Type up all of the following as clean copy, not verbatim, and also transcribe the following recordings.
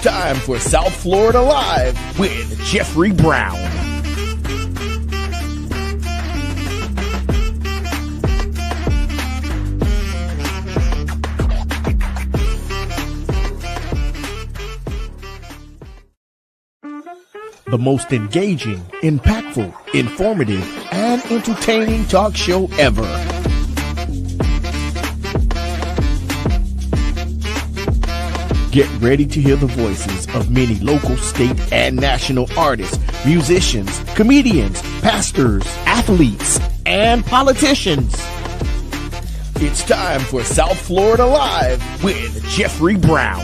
time for South Florida Live with Jeffrey Brown. The most engaging, impactful, informative, and entertaining talk show ever. Get ready to hear the voices of many local, state, and national artists, musicians, comedians, pastors, athletes, and politicians. It's time for South Florida Live with Jeffrey Brown.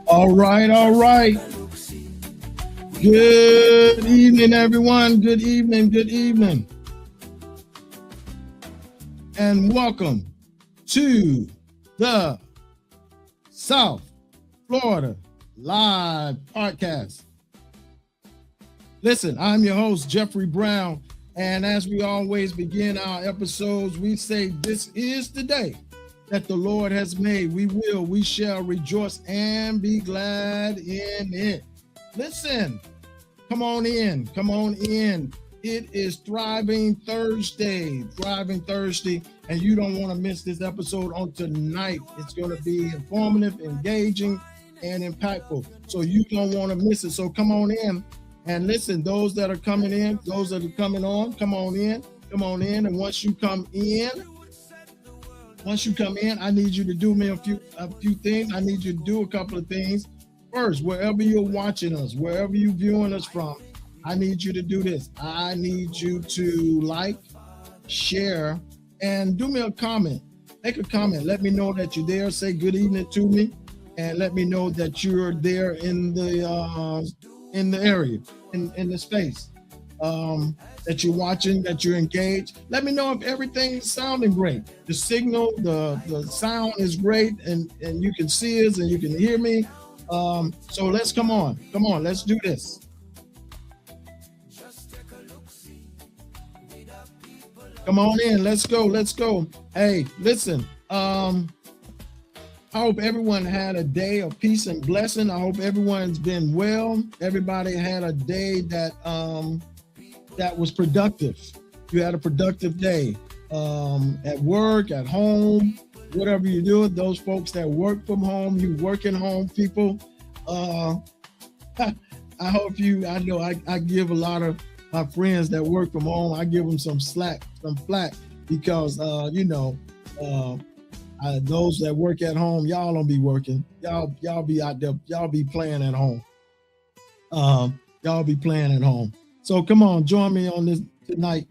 All right. Good evening, everyone. Good evening. And welcome to the South Florida Live Podcast. Listen, I'm your host, Jeffrey Brown. And as we always begin our episodes, we say this is the day that the Lord has made. We shall rejoice and be glad in it. Listen, come on in. It is Thriving Thursday, and you don't want to miss this episode on tonight. It's going to be informative, engaging, and impactful. So you don't want to miss it. So come on in and listen. Those that are coming in, those that are coming on, come on in. And once you come in, I need you to do me a few things. I need you to do a couple of things. First, wherever you're watching us, wherever you're viewing us from, I need you to do this. I need you to like, share, and do me a comment. Make a comment. Let me know that you're there. Say good evening to me, and let me know that you're there in the area, in the space. That you're watching, that you're engaged. Let me know if everything's sounding great. The signal, the sound is great, and you can see us and you can hear me. So let's come on, let's do this. Come on in, let's go. Hey, listen, I hope everyone had a day of peace and blessing. I hope everyone's been well. Everybody had a day that was productive. You had a productive day at work, at home, whatever you do. Those folks that work from home, you working home people. I hope I know I give a lot of my friends that work from home, I give them some flack because those that work at home, y'all don't be working. Y'all be out there. Y'all be playing at home. Y'all be playing at home. So come on, join me on this tonight.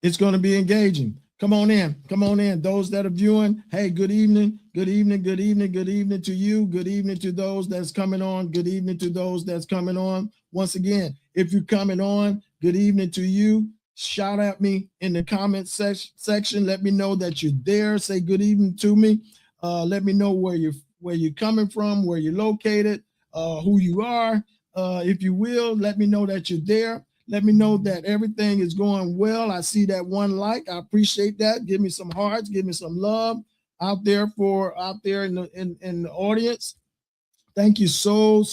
It's going to be engaging. Come on in. Those that are viewing, hey, good evening to you. Good evening to those that's coming on. Good evening to those that's coming on. Once again, if you're coming on, good evening to you. Shout at me in the comment section. Let me know that you're there. Say good evening to me. Let me know where you're coming from, where you're located. Who you are, if you will. Let me know that you're there. Let me know that everything is going well. I see that one like. I appreciate that. Give me some hearts. Give me some love out there in the audience. Thank you so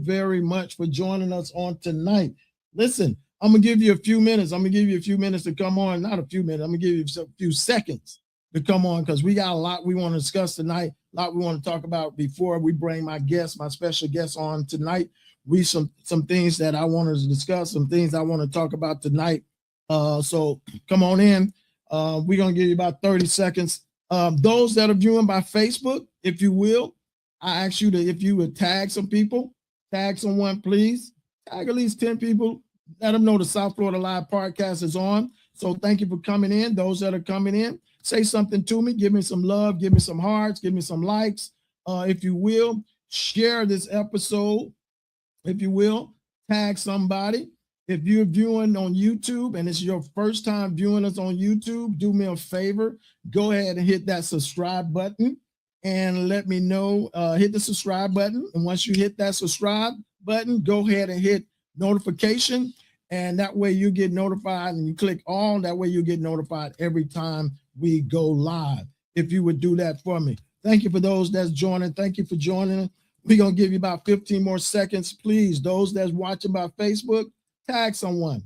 very much for joining us on tonight. Listen, I'm gonna give you a few minutes. To come on. Not a few minutes. I'm gonna give you a few seconds to come on because we got a lot we want to discuss tonight. A lot we want to talk about before we bring my special guest on tonight. Some things that I want to discuss, some things I want to talk about tonight. So come on in. We're going to give you about 30 seconds. Those that are viewing by Facebook, if you will, I ask you if you would tag some people, tag someone, please. Tag at least 10 people. Let them know the South Florida Live Podcast is on. So thank you for coming in. Those that are coming in, say something to me. Give me some love. Give me some hearts. Give me some likes. If you will, share this episode. If you will, tag somebody. If you're viewing on YouTube and it's your first time viewing us on YouTube, do me a favor. Go ahead and hit that subscribe button and let me know. Hit the subscribe button. And once you hit that subscribe button, go ahead and hit notification. And that way you get notified, and you click all. That way you get notified every time we go live. If you would do that for me. Thank you for those that's joining. Thank you for joining. We're going to give you about 15 more seconds. Please, those that's watching by Facebook, tag someone.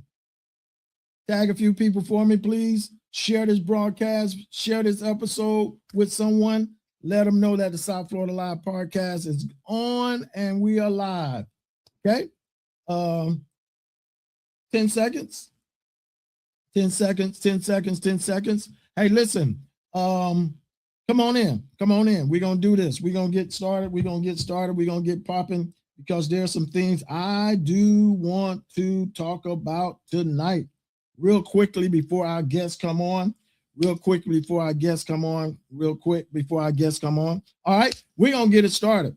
Tag a few people for me, please. Share this broadcast. Share this episode with someone. Let them know that the South Florida Live podcast is on and we are live. Okay? 10 seconds. 10 seconds, 10 seconds, 10 seconds. Hey, listen, come on in. Come on in. We're going to do this. We're going to get started. We're going to get started. We're going to get popping because there are some things I do want to talk about tonight. Real quickly before our guests come on. All right, we're going to get it started.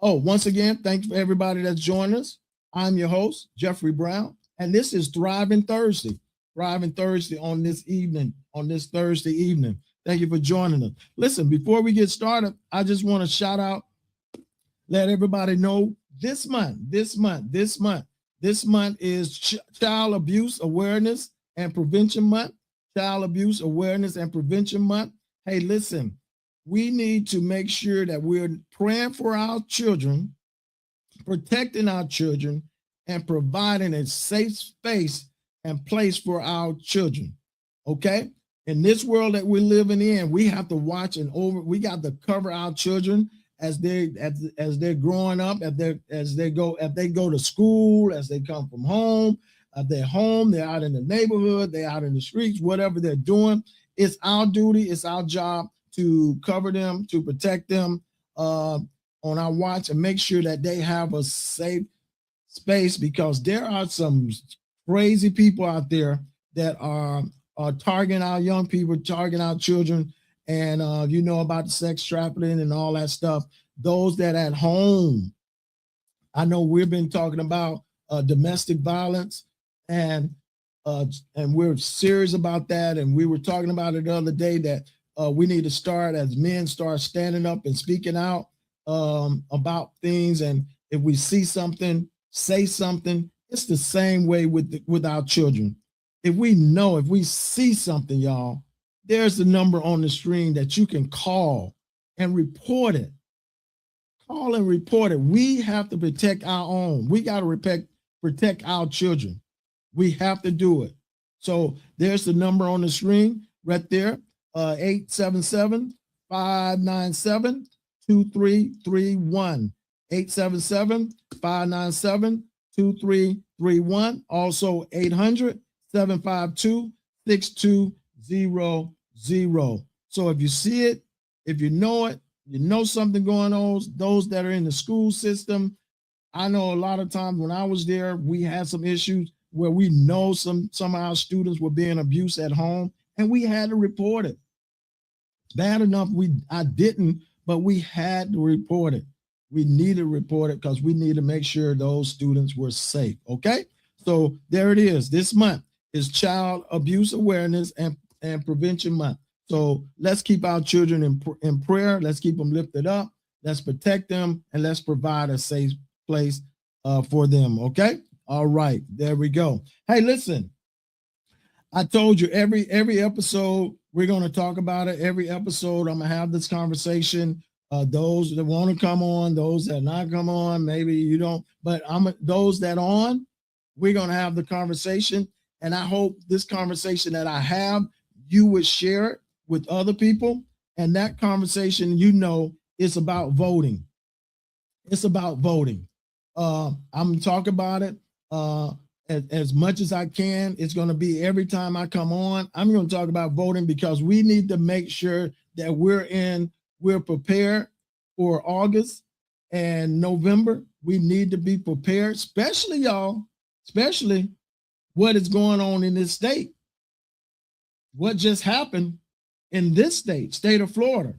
Oh, once again, thanks for everybody that's joined us. I'm your host, Jeffrey Brown, and this is Thriving Thursday. Thriving Thursday on this Thursday evening. Thank you for joining us. Listen, before we get started, I just want to shout out, let everybody know this month is Child Abuse Awareness and Prevention Month. Child Abuse Awareness and Prevention Month. Hey, listen, we need to make sure that we're praying for our children, protecting our children, and providing a safe space and place for our children. Okay? In this world that we're living in, we have to watch we got to cover our children as they're growing up, as they go to school, as they come from home. They're home, they're out in the neighborhood, they're out in the streets, whatever they're doing. It's our duty, it's our job to cover them, to protect them on our watch and make sure that they have a safe space, because there are some crazy people out there that are targeting our young people, targeting our children, and you know about the sex trafficking and all that stuff. Those that at home, I know we've been talking about domestic violence, and we're serious about that. And we were talking about it the other day that we need to start, as men, start standing up and speaking out about things. And if we see something, say something. It's the same way with our children. If we see something, y'all, there's the number on the screen that you can call and report it. Call and report it. We have to protect our own. We got to protect our children. We have to do it. So there's the number on the screen right there, 877-597-2331. 877-597-2331. Also 800-752-6200. So if you see it, if you know something going on, those that are in the school system, I know a lot of times when I was there, we had some issues where we know some of our students were being abused at home, and we had to report it. Bad enough I didn't, but we had to report it. We need to report it because we need to make sure those students were safe. Okay, so there it is. This month is Child Abuse Awareness and Prevention Month. So let's keep our children in prayer. Let's keep them lifted up. Let's protect them, and let's provide a safe place for them. Okay. All right, there we go. Hey, listen, I told you every episode we're going to talk about it. Every episode I'm going to have this conversation. Those that want to come on, those that not come on, maybe you don't, but those that on, we're going to have the conversation. And I hope this conversation that I have, you would share it with other people. And that conversation, it's about voting. It's about voting. I'm going to talk about it as much as I can. It's going to be every time I come on, I'm going to talk about voting, because we need to make sure that we're prepared for August and November. We need to be prepared, especially what is going on in this state. What just happened in this state of Florida,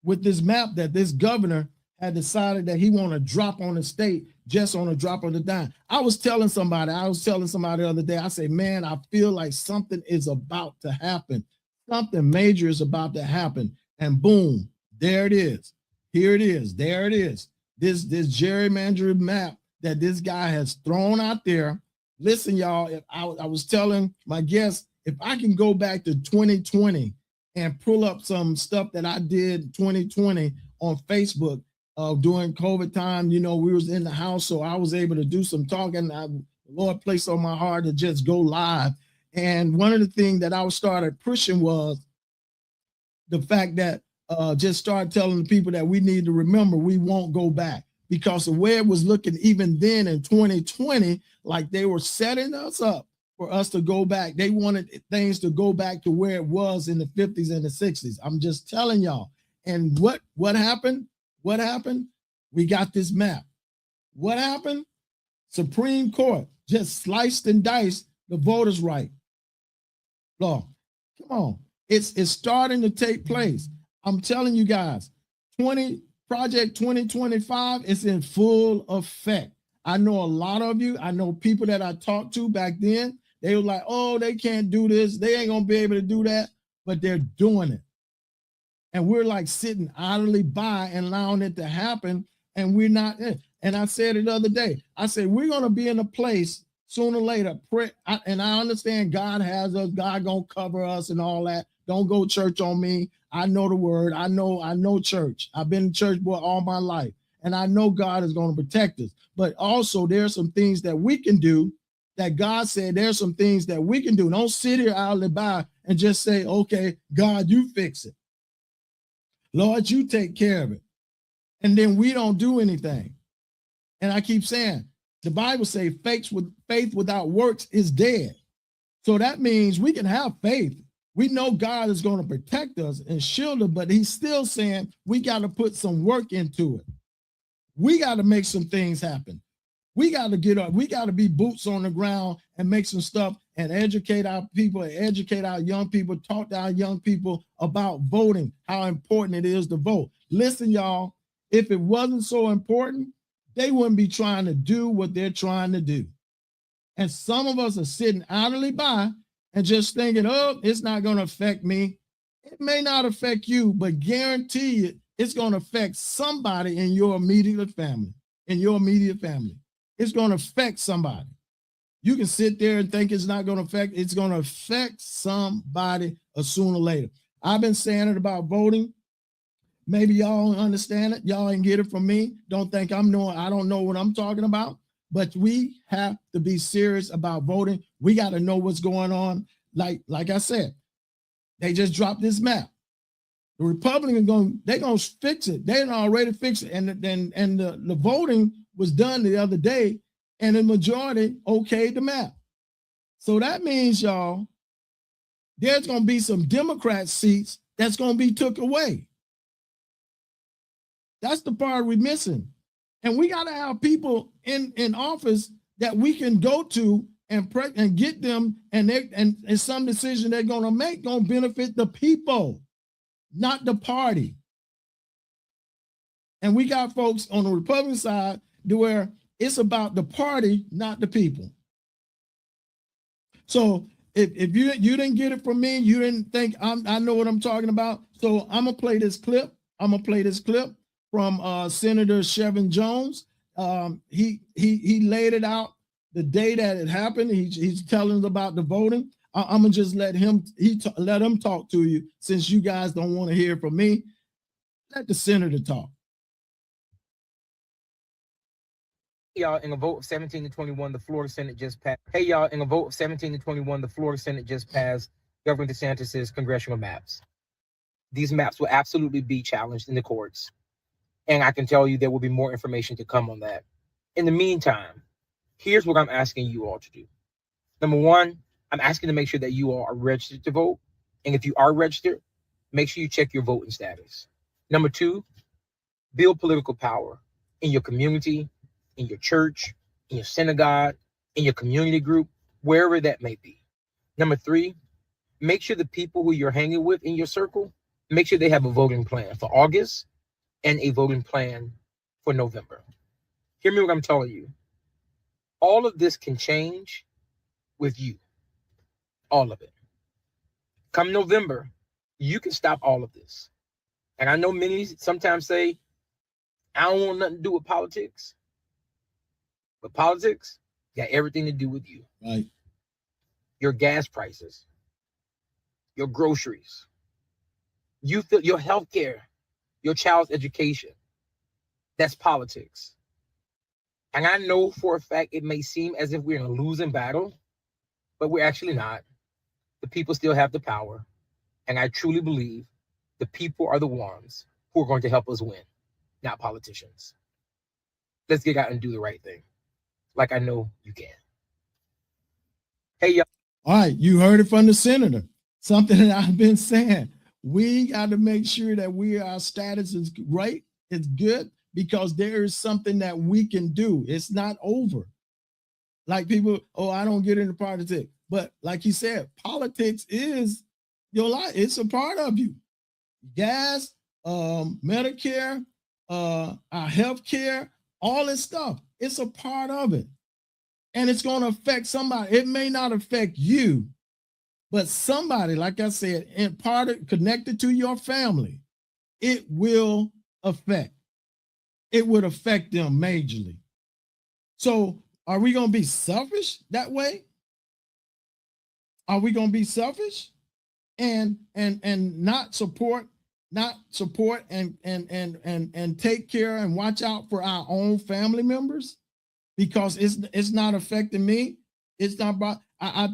with this map that this governor had decided that he want to drop on the state just on a drop of the dime. I was telling somebody the other day, I say, man, I feel like something is about to happen. Something major is about to happen. And boom, there it is. Here it is. There it is. This gerrymandered map that this guy has thrown out there. Listen, y'all, if I was telling my guests, if I can go back to 2020 and pull up some stuff that I did 2020 on Facebook during COVID time, you know, we was in the house, so I was able to do some talking. The Lord placed on my heart to just go live. And one of the things that I started pushing was the fact that just start telling the people that we need to remember we won't go back, because the way it was looking even then in 2020, like they were setting us up for us to go back. They wanted things to go back to where it was in the 50s and the 60s. I'm just telling y'all. And what happened? What happened? We got this map. What happened? Supreme Court just sliced and diced the voters' right. Lord, come on. It's starting to take place. I'm telling you guys, Project 2025 is in full effect. I know a lot of you. I know people that I talked to back then. They were like, oh, they can't do this. They ain't going to be able to do that. But they're doing it. And we're like sitting idly by and allowing it to happen. And we're not in. And I said it the other day. I said, we're going to be in a place sooner or later. And I understand God has us. God going to cover us and all that. Don't go church on me. I know the word. I know church. I've been in church boy all my life. And I know God is going to protect us. But also there's some things that we can do that God said there's some things that we can do. Don't sit here idly by and just say, okay, God, you fix it. Lord, you take care of it. And then we don't do anything. And I keep saying, the Bible says faith without works is dead. So that means we can have faith. We know God is going to protect us and shield us, but he's still saying we got to put some work into it. We got to make some things happen. We got to get up. We got to be boots on the ground and make some stuff and educate our people, and educate our young people, talk to our young people about voting, how important it is to vote. Listen, y'all, if it wasn't so important, they wouldn't be trying to do what they're trying to do. And some of us are sitting idly by and just thinking, oh, it's not going to affect me. It may not affect you, but guarantee you it's going to affect somebody in your immediate family. It's going to affect somebody. You can sit there and think it's not going to affect. It's going to affect somebody sooner or later. I've been saying it about voting. Maybe y'all don't understand it. Y'all ain't get it from me. Don't think I don't know what I'm talking about. But we have to be serious about voting. We got to know what's going on. Like I said, they just dropped this map. The Republicans they're gonna fix it. They already fixed it, and the voting was done the other day, and the majority okayed the map. So that means, y'all, there's gonna be some Democrat seats that's gonna be took away. That's the part we're missing. And we got to have people in office that we can go to and get them, and some decision they're going to make going to benefit the people, not the party. And we got folks on the Republican side to where it's about the party, not the people. So if you didn't get it from me, you didn't think I know what I'm talking about. So I'm gonna play this clip. From Senator Chevin Jones. He laid it out the day that it happened. He's telling us about the voting. I'm gonna just let him talk to you, since you guys don't want to hear from me. Let the senator talk. Y'all, in a vote of 17 to 21, the Florida Senate just passed. Hey, y'all, in a vote of 17 to 21, the Florida Senate just passed Governor DeSantis's congressional maps. These maps will absolutely be challenged in the courts. And I can tell you there will be more information to come on that. In the meantime, here's what I'm asking you all to do. Number one, I'm asking to make sure that you all are registered to vote. And if you are registered, make sure you check your voting status. Number two, build political power in your community, in your church, in your synagogue, in your community group, wherever that may be. Number three, make sure the people who you're hanging with in your circle, make sure they have a voting plan for August and a voting plan for November. Hear me what I'm telling you. All of this can change with you. All of it. Come November, you can stop all of this. And I know many sometimes say, I don't want nothing to do with politics. But politics got everything to do with you. Right. Your gas prices, your groceries, your health care, your child's education. That's politics. And I know for a fact it may seem as if we're in a losing battle, but we're actually not. The people still have the power. And I truly believe the people are the ones who are going to help us win, not politicians. Let's get out and do the right thing, like I know you can. Hey, y'all. All right, you heard it from the senator. Something that I've been saying. We got to make sure that our status is right, it's good, because there is something that we can do. It's not over. Like people, oh, I don't get into politics. But like you said, politics is your life. It's a part of you. Gas, Medicare, our health care, all this stuff. It's a part of it. And it's going to affect somebody. It may not affect you, but somebody, like I said, in part of, connected to your family, it will affect. It would affect them majorly. So are we going to be selfish that way? Are we going to be selfish and not support and take care and watch out for our own family members because it's not affecting me? It's not about. I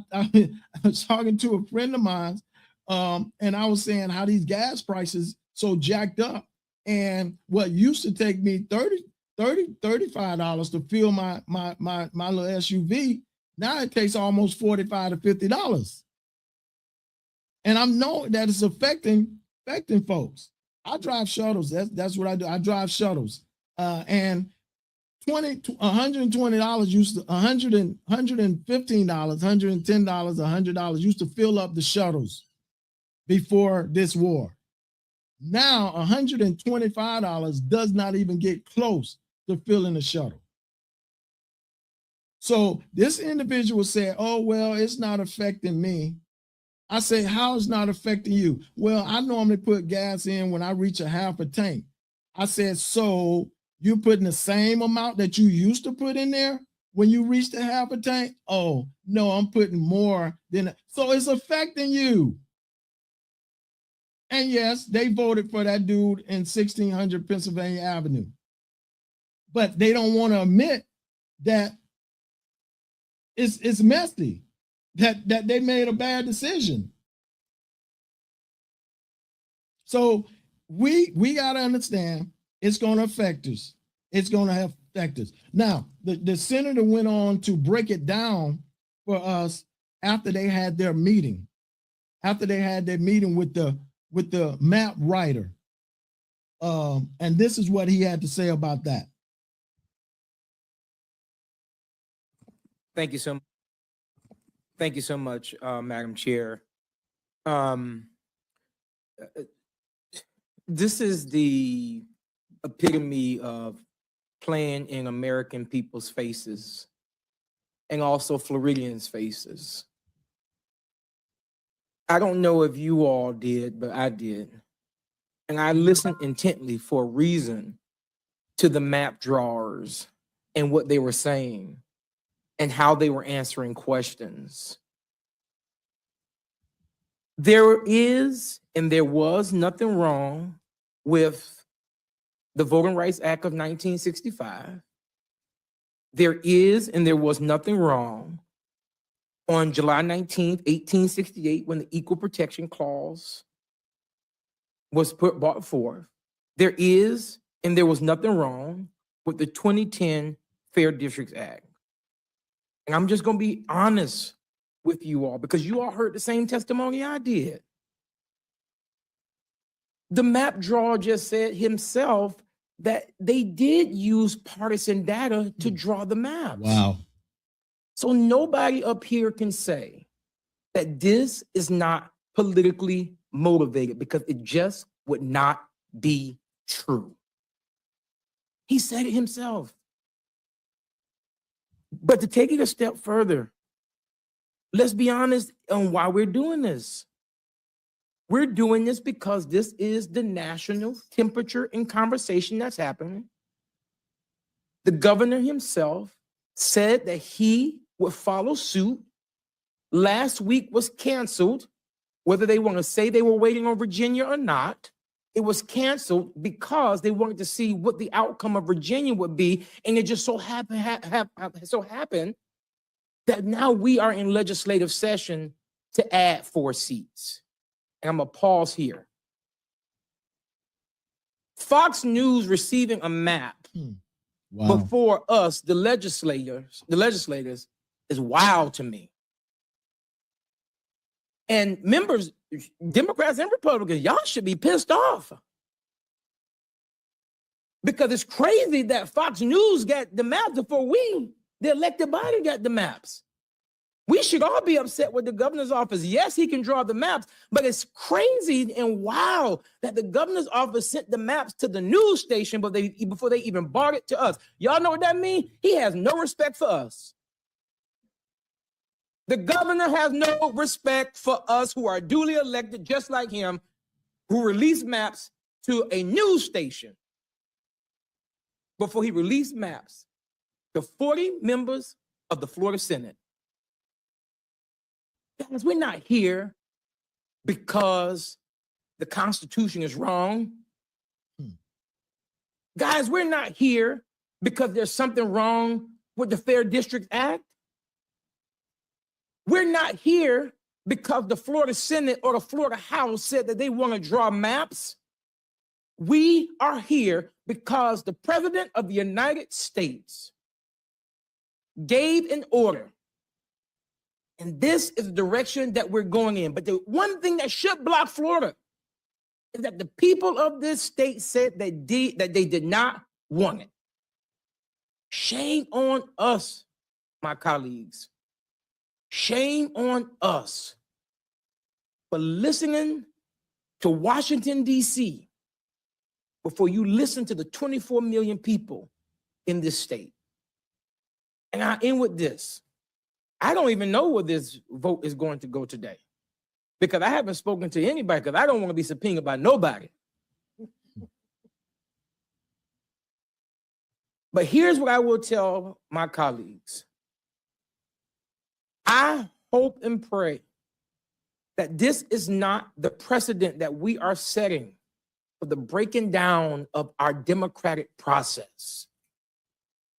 was talking to a friend of mine, and I was saying how these gas prices so jacked up, and what used to take me $35 to fill my little SUV, now it takes almost $45 to $50. And I'm knowing that it's affecting folks. I drive shuttles. That's what I do. I drive shuttles. And $120 used to $115, $110, $100 used to fill up the shuttles before this war. Now $125 does not even get close to filling the shuttle. So this individual said, oh, well, it's not affecting me. I say, how is not affecting you? Well, I normally put gas in when I reach a half a tank. I said, so you're putting the same amount that you used to put in there when you reach the half a tank? Oh, no, I'm putting more than that. So it's affecting you. And yes, they voted for that dude in 1600 Pennsylvania Avenue. But they don't want to admit that it's messy, that they made a bad decision. So we got to understand it's going to affect us. It's going to affect us. Now, the senator went on to break it down for us after they had their meeting. After they had their meeting with the map writer. And this is what he had to say about that. Thank you so much, Madam Chair. This is the epitome of playing in American people's faces and also Floridians' faces. I don't know if you all did, but I did. And I listened intently for a reason to the map drawers and what they were saying and how they were answering questions. There is and there was nothing wrong with the Voting Rights Act of 1965. There is and there was nothing wrong on July 19th, 1868, when the Equal Protection Clause was brought forth. There is and there was nothing wrong with the 2010 Fair Districts Act. And I'm just going to be honest with you all because you all heard the same testimony I did. The map drawer just said himself that they did use partisan data to draw the maps. Wow. So nobody up here can say that this is not politically motivated because it just would not be true. He said it himself. But to take it a step further, let's be honest on why we're doing this. We're doing this because this is the national temperature and conversation that's happening. The governor himself said that he would follow suit. Last week was canceled, whether they want to say they were waiting on Virginia or not. It was canceled because they wanted to see what the outcome of Virginia would be. And it just so happened that now we are in legislative session to add 4 seats. And I'm going to pause here. Fox News receiving a map Wow. before us, the legislators, is wild to me. And members, Democrats and Republicans, y'all should be pissed off. Because it's crazy that Fox News got the maps before we, the elected body, got the maps. We should all be upset with the governor's office. Yes, he can draw the maps, but it's crazy and wild that the governor's office sent the maps to the news station before they even brought it to us. Y'all know what that means? He has no respect for us. The governor has no respect for us who are duly elected, just like him, who released maps to a news station before he released maps to 40 members of the Florida Senate. Guys, we're not here because the Constitution is wrong. Guys, we're not here because there's something wrong with the Fair District Act. We're not here because the Florida Senate or the Florida House said that they want to draw maps. We are here because the President of the United States gave an order. And this is the direction that we're going in. But the one thing that should block Florida is that the people of this state said that they did not want it. Shame on us, my colleagues. Shame on us for listening to Washington, D.C. before you listen to the 24 million people in this state. And I end with this. I don't even know where this vote is going to go today because I haven't spoken to anybody because I don't want to be subpoenaed by nobody. But here's what I will tell my colleagues. I hope and pray that this is not the precedent that we are setting for the breaking down of our democratic process.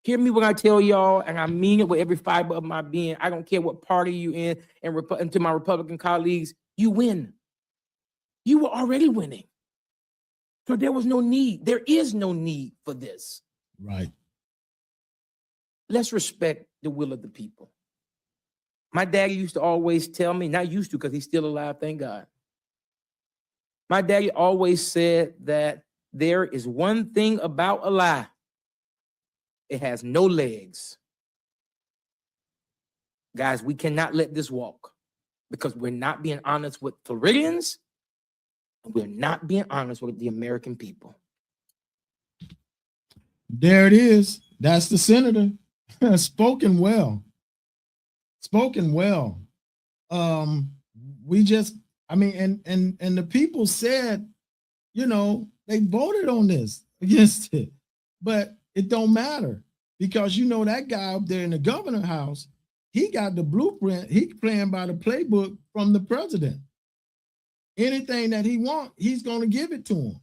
Hear me when I tell y'all, and I mean it with every fiber of my being. I don't care what party you in, and to my Republican colleagues, you win. You were already winning. So there was no need. There is no need for this. Right. Let's respect the will of the people. My daddy used to always tell me, not used to because he's still alive, thank God. My daddy always said that there is one thing about a lie. It has no legs. Guys, we cannot let this walk because we're not being honest with Floridians and we're not being honest with the American people. There it is. That's the senator. Spoken well. Spoken well. We just, I mean, and the people said, you know, they voted on this against it, but it don't matter because you know that guy up there in the governor's house, he got the blueprint. He playing by the playbook from the president. Anything that he wants, he's going to give it to him.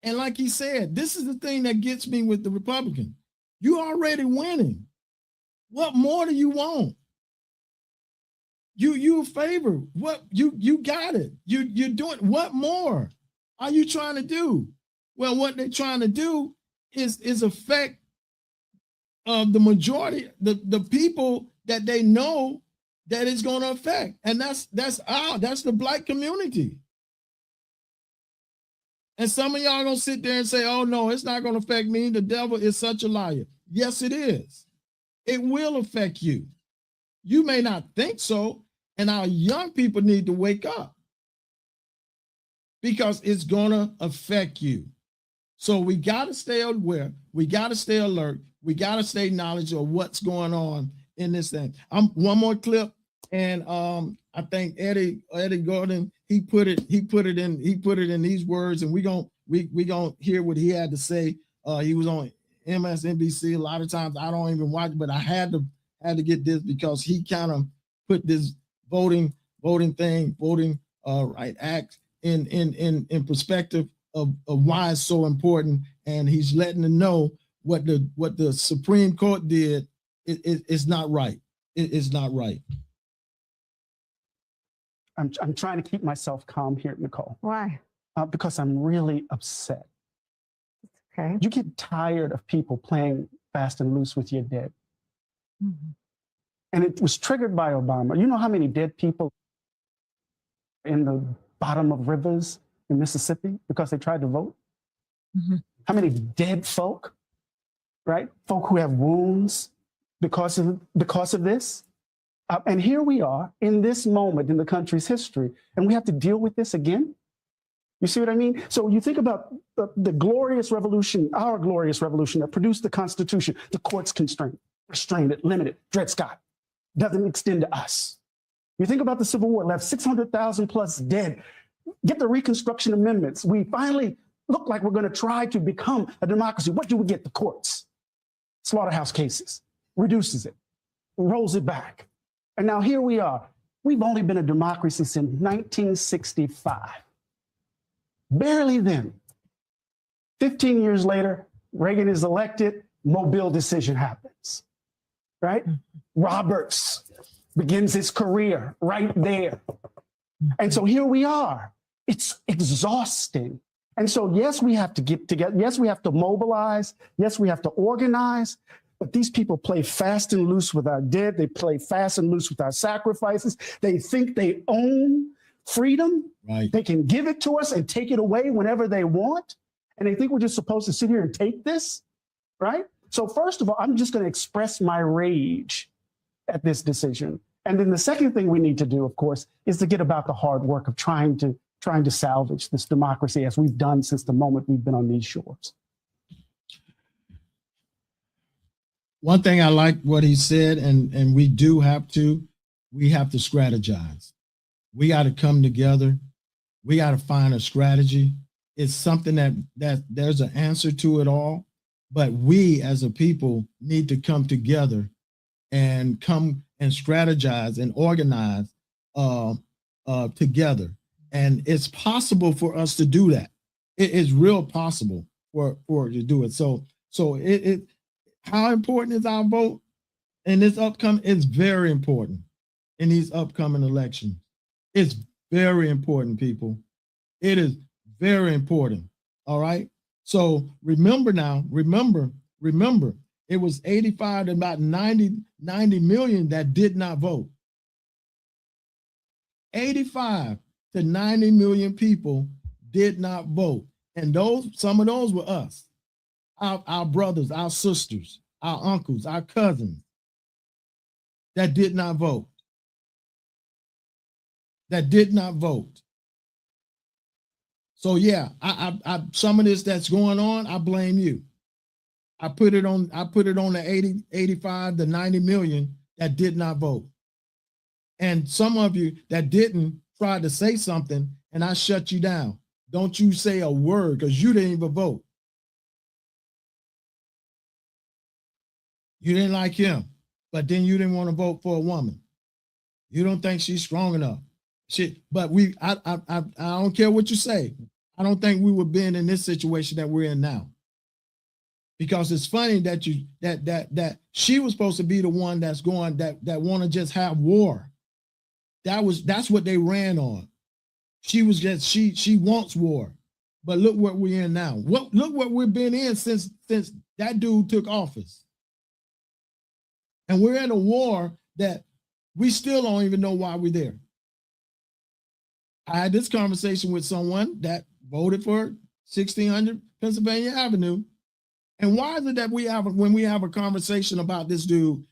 And like he said, this is the thing that gets me with the Republican. You already winning. What more do you want? You favor what you got it. You're doing what more are you trying to do? Well, what they're trying to do is affect the majority, the people that they know that it's going to affect, and that's the Black community. And some of y'all gonna sit there and say, "Oh no, it's not going to affect me. The devil is such a liar." Yes, it is. It will affect you. You may not think so, and our young people need to wake up because it's going to affect you. So we got to stay aware. We got to stay alert. We got to stay knowledgeable of what's going on in this thing. One more clip, and I think Eddie Gordon, he put it in these words, and we gonna hear what he had to say. He was on MSNBC. A lot of times I don't even watch, but I had to get this because he kind of put this voting right act in perspective of why it's so important, and he's letting them know what the Supreme Court did is not right. It's not right. I'm trying to keep myself calm here, Nicole. Why? Because I'm really upset. Okay. You get tired of people playing fast and loose with your dead. Mhm. And it was triggered by Obama. You know how many dead people in the bottom of rivers in Mississippi because they tried to vote? Mhm. How many dead folk, right? Folk who have wounds because of this. And here we are in this moment in the country's history, and we have to deal with this again. You see what I mean? So you think about the glorious revolution, our glorious revolution that produced the Constitution, the courts restrained it, limited. Dred Scott doesn't extend to us. You think about the Civil War, left 600,000 plus dead. Get the Reconstruction Amendments. We finally look like we're going to try to become a democracy. What do we get? The courts. Slaughterhouse cases. Reduces it. Rolls it back. And now here we are. We've only been a democracy since 1965. Barely then. 15 years later, Reagan is elected, Mobile decision happens, right? Roberts begins his career right there. And so here we are. It's exhausting. And so, yes, we have to get together. Yes, we have to mobilize. Yes, we have to organize. But these people play fast and loose with our dead. They play fast and loose with our sacrifices. They think they own freedom. Right. They can give it to us and take it away whenever they want. And they think we're just supposed to sit here and take this, right? So first of all, I'm just going to express my rage at this decision. And then the second thing we need to do, of course, is to get about the hard work of trying to salvage this democracy as we've done since the moment we've been on these shores. One thing I like what he said, and we have to strategize. We got to come together. We got to find a strategy. It's something that there's an answer to it all, but we as a people need to come together and come and strategize and organize together. And it's possible for us to do that. It is real possible for to do it. So how important is our vote in this upcoming? It's very important in these upcoming elections. It's very important, people. It is very important. All right. So remember, it was 85 to about 90 million that did not vote. 85 to 90 million people did not vote. And some of those were us. Our brothers, our sisters, our uncles, our cousins that did not vote. So yeah, I some of this that's going on, I blame you. I put it on the 85 to 90 million that did not vote. And some of you that didn't try to say something and I shut you down. Don't you say a word because you didn't even vote. You didn't like him, but then you didn't want to vote for a woman. You don't think she's strong enough. But I don't care what you say. I don't think we would be in this situation that we're in now. Because it's funny that that she was supposed to be the one that's going that want to just have war. That's what they ran on. She was just she wants war. But look what we're in now. Look what we've been in since that dude took office. And we're in a war that we still don't even know why we're there. I had this conversation with someone that voted for 1600 Pennsylvania Avenue. And why is it that when we have a conversation about this dude,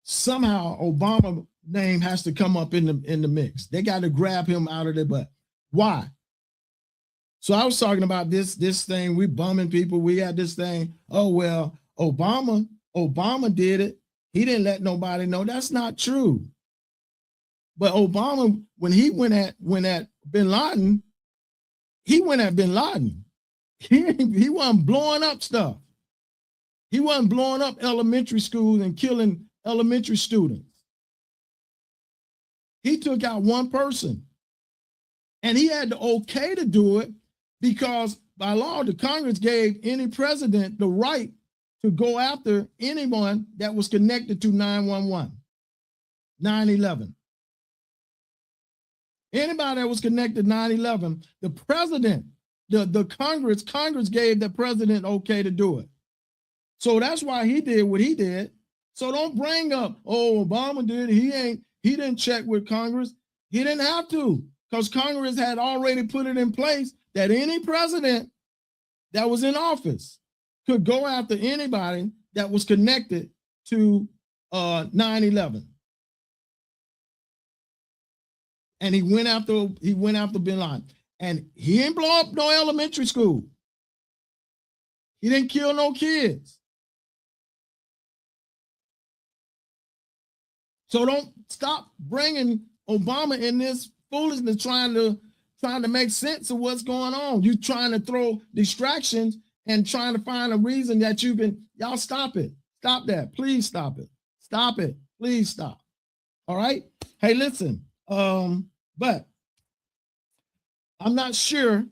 somehow Obama name has to come up in the mix? They got to grab him out of their butt. Why? So I was talking about this thing. We bumming people. We had this thing. Oh, well, Obama did it. He didn't let nobody know. That's not true. But Obama, when he went at bin Laden, he went at bin Laden. He wasn't blowing up stuff. He wasn't blowing up elementary schools and killing elementary students. He took out one person. And he had the okay to do it because by law, the Congress gave any president the right to go after anyone that was connected to 911, 9/11. Anybody that was connected to 9/11, the president, the Congress gave the president okay to do it. So that's why he did what he did. So don't bring up, oh, Obama did it. He didn't check with Congress. He didn't have to, because Congress had already put it in place that any president that was in office could go after anybody that was connected to 9/11. And he went after Bin Laden. And he didn't blow up no elementary school. He didn't kill no kids. So don't stop bringing Obama in this foolishness, trying to make sense of what's going on. You trying to throw distractions and trying to find a reason that y'all stop it. Stop that. Please stop it. Stop it. Please stop. All right. Hey, listen. But I'm not sure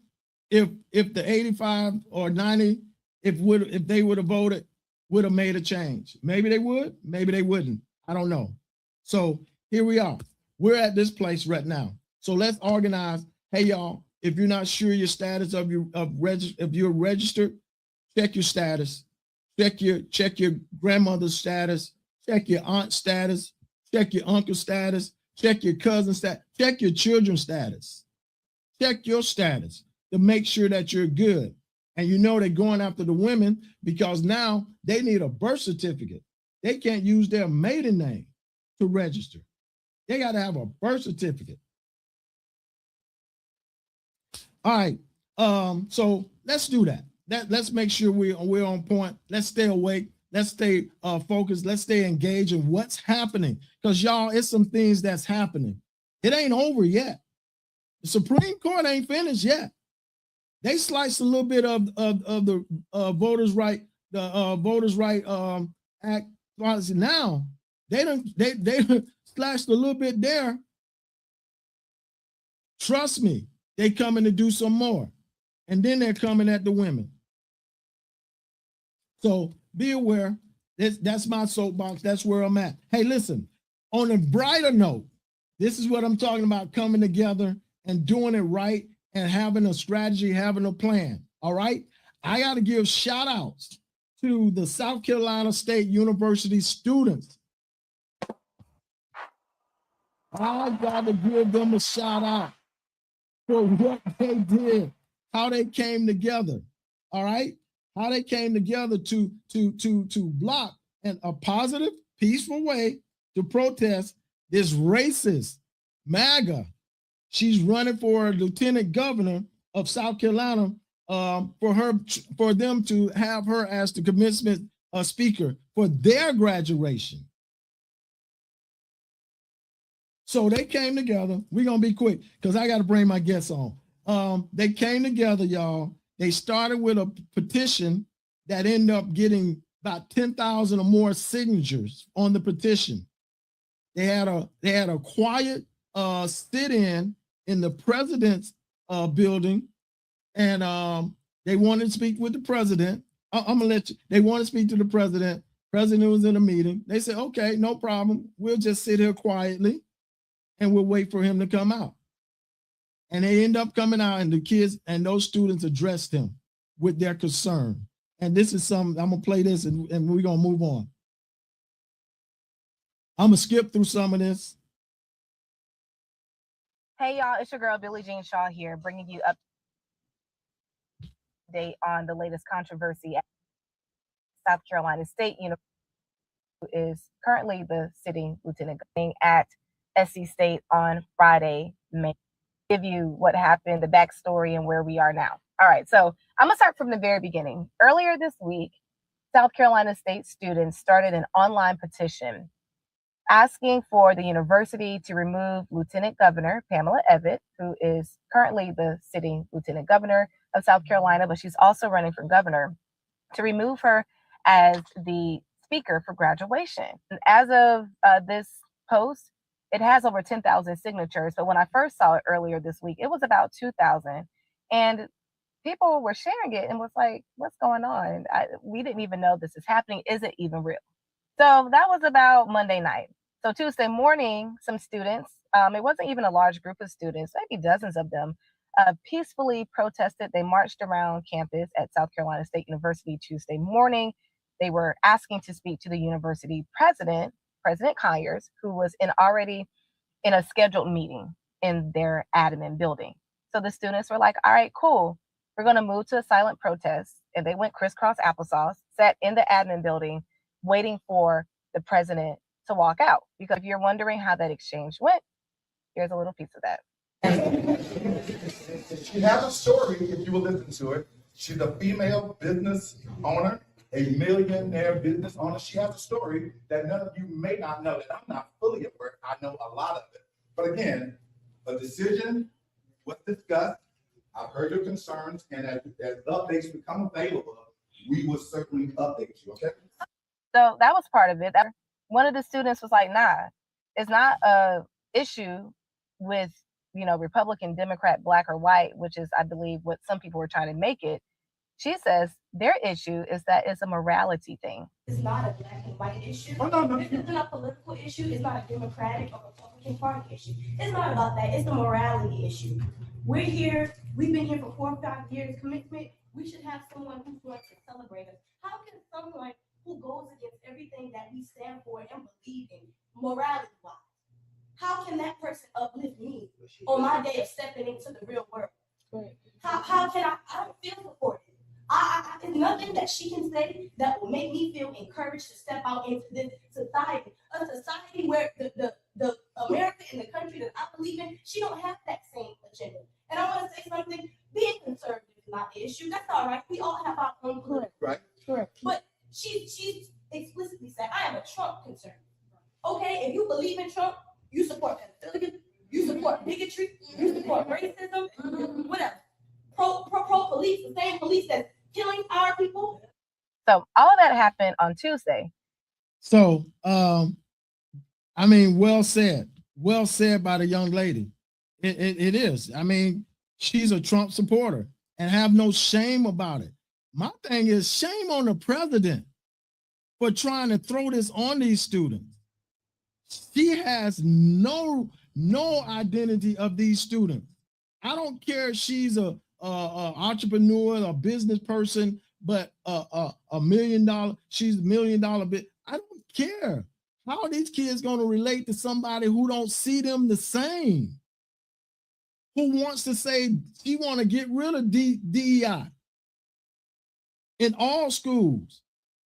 if the 85 or 90, if they would have voted, would have made a change. Maybe they would, maybe they wouldn't. I don't know. So here we are. We're at this place right now. So let's organize. Hey, y'all, if you're not sure your status if you're registered, check your status. Check your grandmother's status. Check your aunt's status. Check your uncle's status. Check your cousin's status. Check your children's status. Check your status to make sure that you're good. And you know they're going after the women because now they need a birth certificate. They can't use their maiden name to register. They got to have a birth certificate. All right. So let's do that. Let's make sure we're on point. Let's stay awake. Let's stay focused. Let's stay engaged in what's happening. Because y'all, it's some things that's happening. It ain't over yet. The Supreme Court ain't finished yet. They sliced a little bit of the Voters' Right, Voters' Right Act. Now they slashed a little bit there. Trust me, they coming to do some more. And then they're coming at the women. So be aware. That's my soapbox. That's where I'm at. Hey, listen, on a brighter note, this is what I'm talking about, coming together and doing it right and having a strategy, having a plan. All right. I got to give shout outs to the South Carolina State University students. I got to give them a shout out for what they did, how they came together. All right. How they came together to block in a positive, peaceful way to protest this racist MAGA. She's running for lieutenant governor of South Carolina for them to have her as the commencement speaker for their graduation. So they came together. We're going to be quick because I got to bring my guests on. They came together, y'all. They started with a petition that ended up getting about 10,000 or more signatures on the petition. They had a quiet sit-in the president's building, and they wanted to speak with the president. I'm gonna let you. They want to speak to the president. President was in a meeting. They said, "Okay, no problem. We'll just sit here quietly, and we'll wait for him to come out." And they end up coming out, and the kids and those students addressed him with their concern. And this is I'm gonna play this, and we're gonna move on. I'm gonna skip through some of this. Hey y'all, it's your girl Billie Jean Shaw here, bringing you up date on the latest controversy at South Carolina State University, who is currently the sitting lieutenant governor at SC State on Friday, May. Give you what happened, the backstory, and where we are now. All right, so I'm gonna start from the very beginning. Earlier this week, South Carolina State students started an online petition asking for the university to remove Lieutenant Governor Pamela Ebbett, who is currently the sitting Lieutenant Governor of South Carolina, but she's also running for governor, to remove her as the speaker for graduation. And as of this post, it has over 10,000 signatures. But when I first saw it earlier this week, it was about 2,000. And people were sharing it and was like, what's going on? We didn't even know this is happening. Is it even real? So that was about Monday night. So Tuesday morning, some students, it wasn't even a large group of students, maybe dozens of them, peacefully protested. They marched around campus at South Carolina State University Tuesday morning. They were asking to speak to the university president, President Conyers, who was already in a scheduled meeting in their admin building. So the students were like, all right, cool. We're going to move to a silent protest. And they went crisscross applesauce, sat in the admin building, waiting for the president to walk out. Because if you're wondering how that exchange went, here's a little piece of that. She has a story, if you will listen to it. She's a female business owner, a millionaire business owner. She has a story that none of you may not know, that I'm not fully aware. I know a lot of it. But again, a decision was discussed. I've heard your concerns, and as updates become available, we will certainly update you, okay? So that was part of it. One of the students was like, nah, it's not a issue with, Republican, Democrat, black or white, which is, I believe, what some people were trying to make it. She says their issue is that it's a morality thing. It's not a black and white issue. Oh, no. This isn't a political issue. It's not a Democratic or Republican Party issue. It's not about that. It's a morality issue. We're here. We've been here for 4 or 5 years. Commitment. We should have someone who's going to celebrate us. How can someone who goes against everything that we stand for and believe in, morality-wise, how can that person uplift me on my day of stepping into the real world? How can I don't feel supported. There's nothing that she can say that will make me feel encouraged to step out into this society, a society where the America and the country that I believe in, she don't have that same agenda. And I want to say something, being conservative is not the issue. That's all right. We all have our own political. Right. Correct. But she explicitly said, I am a Trump conservative. Okay, if you believe in Trump, you support pedophilia, you support bigotry, you support racism, whatever. Pro police, the same police that's killing our people. So all of that happened on Tuesday. So, well said by the young lady. It is. She's a Trump supporter and have no shame about it. My thing is shame on the president for trying to throw this on these students. She has no identity of these students. I don't care if she's a entrepreneur, a business person, but $1 million, she's $1 million bit. I don't care. How are these kids going to relate to somebody who don't see them the same? Who wants to say she want to get rid of DEI in all schools?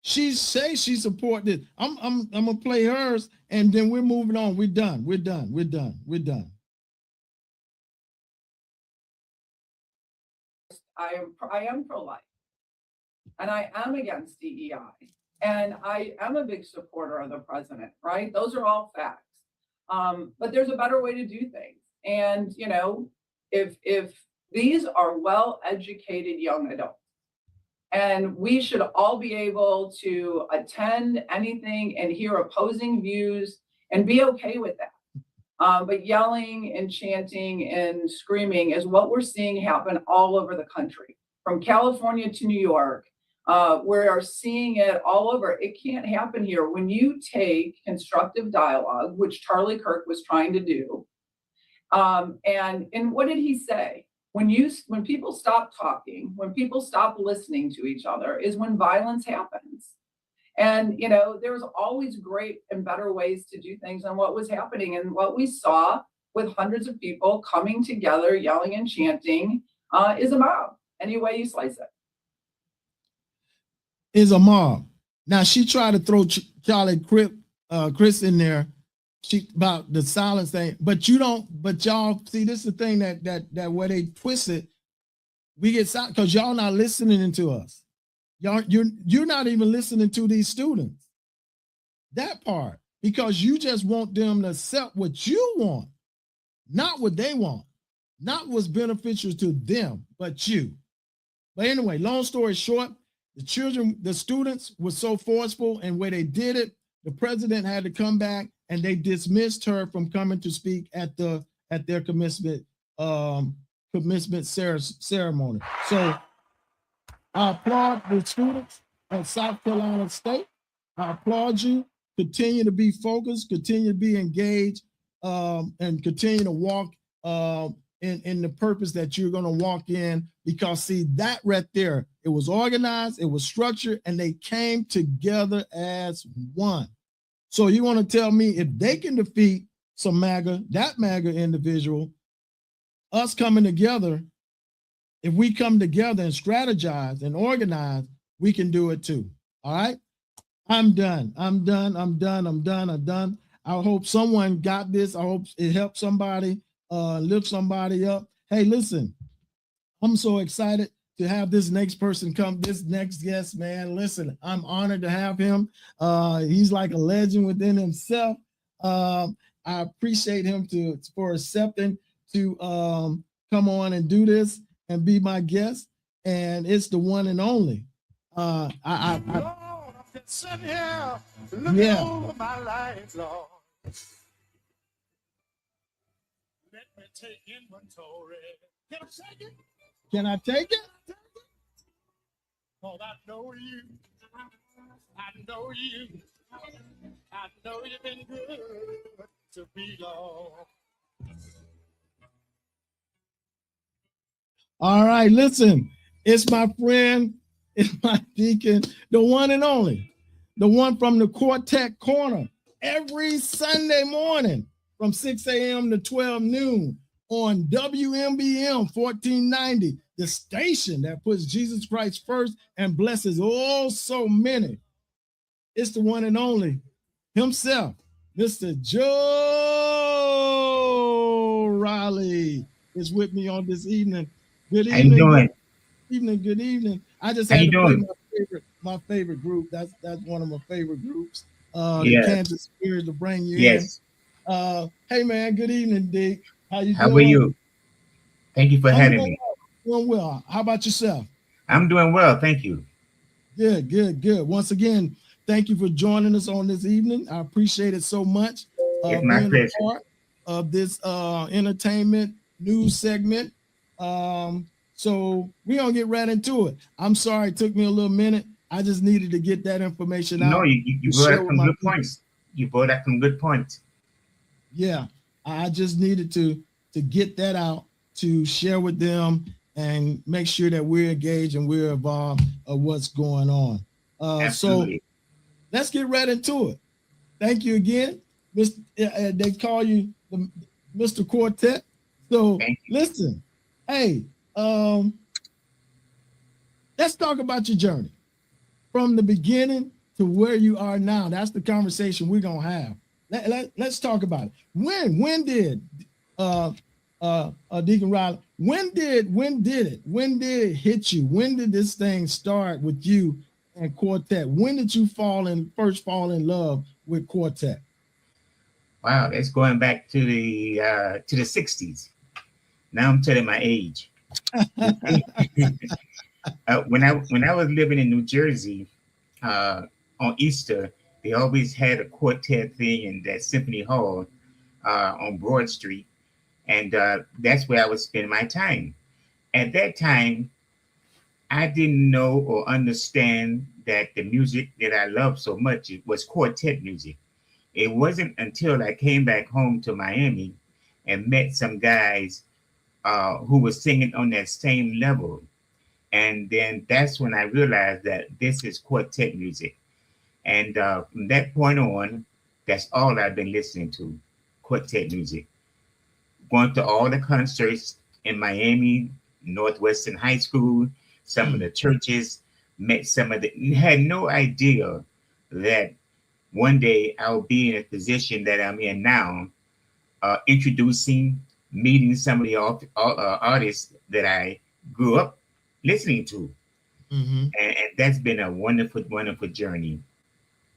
She say she support this. I'm gonna play hers, and then we're moving on. We're done. I am pro-life, and I am against DEI, and I am a big supporter of the president. Right? Those are all facts. But there's a better way to do things, and if these are well-educated young adults. And we should all be able to attend anything and hear opposing views and be okay with that. But yelling and chanting and screaming is what we're seeing happen all over the country, from California to New York. We are seeing it all over. It can't happen here. When you take constructive dialogue, which Charlie Kirk was trying to do, and what did he say? When people stop talking, when people stop listening to each other, is when violence happens. And there's always great and better ways to do things than what was happening. And what we saw with hundreds of people coming together, yelling and chanting, is a mob. Any way you slice it. Is a mob. Now she tried to throw Charlie Chris in there. About the silence thing, but y'all see, this is the thing that where they twist it, we get silent because y'all not listening to us. You're not even listening to these students. That part, because you just want them to accept what you want, not what they want, not what's beneficial to them, but you. But anyway, long story short, The students were so forceful and where they did it, the president had to come back and they dismissed her from coming to speak at their commencement ceremony. So I applaud the students at South Carolina State. I applaud you. Continue to be focused, continue to be engaged, and continue to walk in the purpose that you're going to walk in, because see that right there, it was organized, it was structured, and they came together as one. So you want to tell me if they can defeat that MAGA individual, us coming together, if we come together and strategize and organize, we can do it too. All right. I'm done. I hope someone got this. I hope it helped somebody, lift somebody up. Hey, listen, I'm so excited to have this next person come, this next guest, man. Listen, I'm honored to have him. He's like a legend within himself. I appreciate him for accepting to come on and do this and be my guest. And it's the one and only. Sitting here looking over my life, Lord. Let me take inventory. Can I take it? Can I take it? Cause I know you. I know you. I know you've been good to be, Lord. All right, listen. It's my friend. It's my deacon, the one and only, the one from the Quartet Corner, every Sunday morning from 6 a.m. to 12 noon on WMBM 1490, the station that puts Jesus Christ first and blesses oh so many. It's the one and only himself, Mr. Joe Riley is with me on this evening. Good evening. How you doing? Good evening. I just had to play my favorite group. That's one of my favorite groups. The Kansas Spirit to bring you in. Hey man, good evening, Dick. How you doing? How are you? Thank you for having me. Doing well. How about yourself? I'm doing well, thank you. Good. Once again, thank you for joining us on this evening. I appreciate it so much. It's my pleasure. Part of this entertainment news segment. So we're gonna get right into it. I'm sorry it took me a little minute. I just needed to get that information out. No, you brought up some good points. You brought up some good points. Yeah, I just needed to get that out to share with them and make sure that we're engaged and we're involved of what's going on. So let's get right into it. Thank you again. They call you Mr. Quartet. So listen, hey, let's talk about your journey from the beginning to where you are now. That's the conversation we're gonna have. Let's talk about it. When did Deacon Riley, when did it hit you? When did this thing start with you and Quartet? When did you first fall in love with Quartet? Wow, that's going back to the 60s. Now I'm telling my age. When I was living in New Jersey, on Easter, they always had a quartet thing in that Symphony Hall on Broad Street, and that's where I would spend my time. At that time, I didn't know or understand that the music that I loved so much was quartet music. It wasn't until I came back home to Miami and met some guys who were singing on that same level. And then that's when I realized that this is quartet music. And from that point on, that's all I've been listening to, quartet music. Going to all the concerts in Miami, Northwestern High School, some of the churches, met some of the, had no idea that one day I'll be in a position that I'm in now, meeting some of the artists that I grew up listening to. And that's been a wonderful, wonderful journey.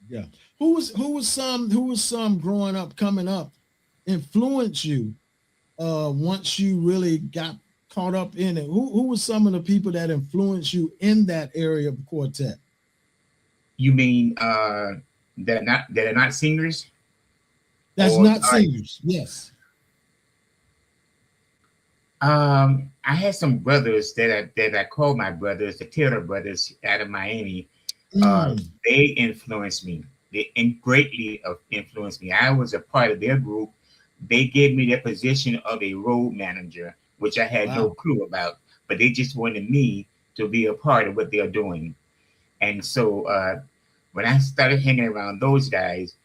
Yeah. Who was some coming up influenced you once you really got caught up in it. Who were some of the people that influenced you in that area of quartet? You mean that are not singers? That's Or not artists? singers. Yes. I had some brothers that I call my brothers, the Taylor brothers out of Miami. They influenced me. They greatly influenced me. I was a part of their group. They gave me the position of a road manager, which I had no clue about, but they just wanted me to be a part of what they're doing. And so when I started hanging around those guys,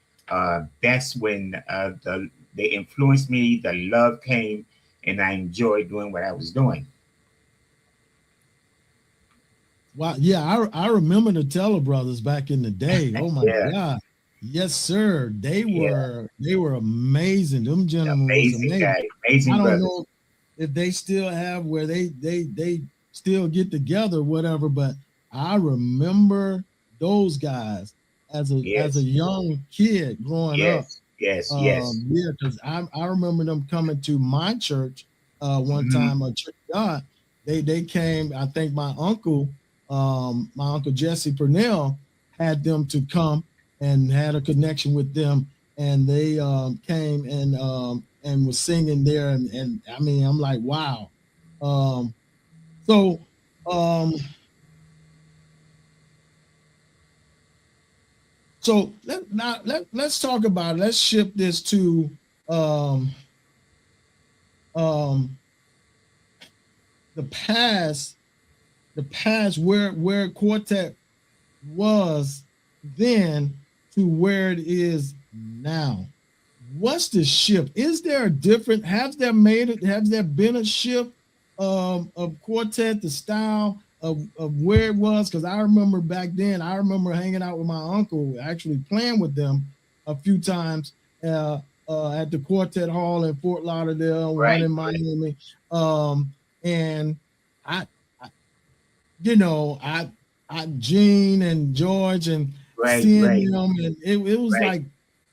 that's when they influenced me, the love came, and I enjoyed doing what I was doing. Wow. Yeah, I remember the Teller brothers back in the day. Oh my God. Yes, sir. They were amazing. Them gentlemen was amazing. Guy, amazing I don't brothers. know if they still have where they still get together, whatever, but I remember those guys as a young kid growing up. Yes. Yeah, because I remember them coming to my church one time, a church of God. They came, I think my uncle Jesse Purnell had them to come and had a connection with them, and they came and was singing there, and I mean, I'm like, wow. So let's talk about it. Let's shift this to the past where quartet was then to where it is now. What's the shift? Is there a different? Has there been a shift of quartet, the style of where it was? Because I remember back then, I remember hanging out with my uncle, actually playing with them a few times at the Quartet Hall in Fort Lauderdale, one in Miami. And I Gene and George and seeing them, and it was like,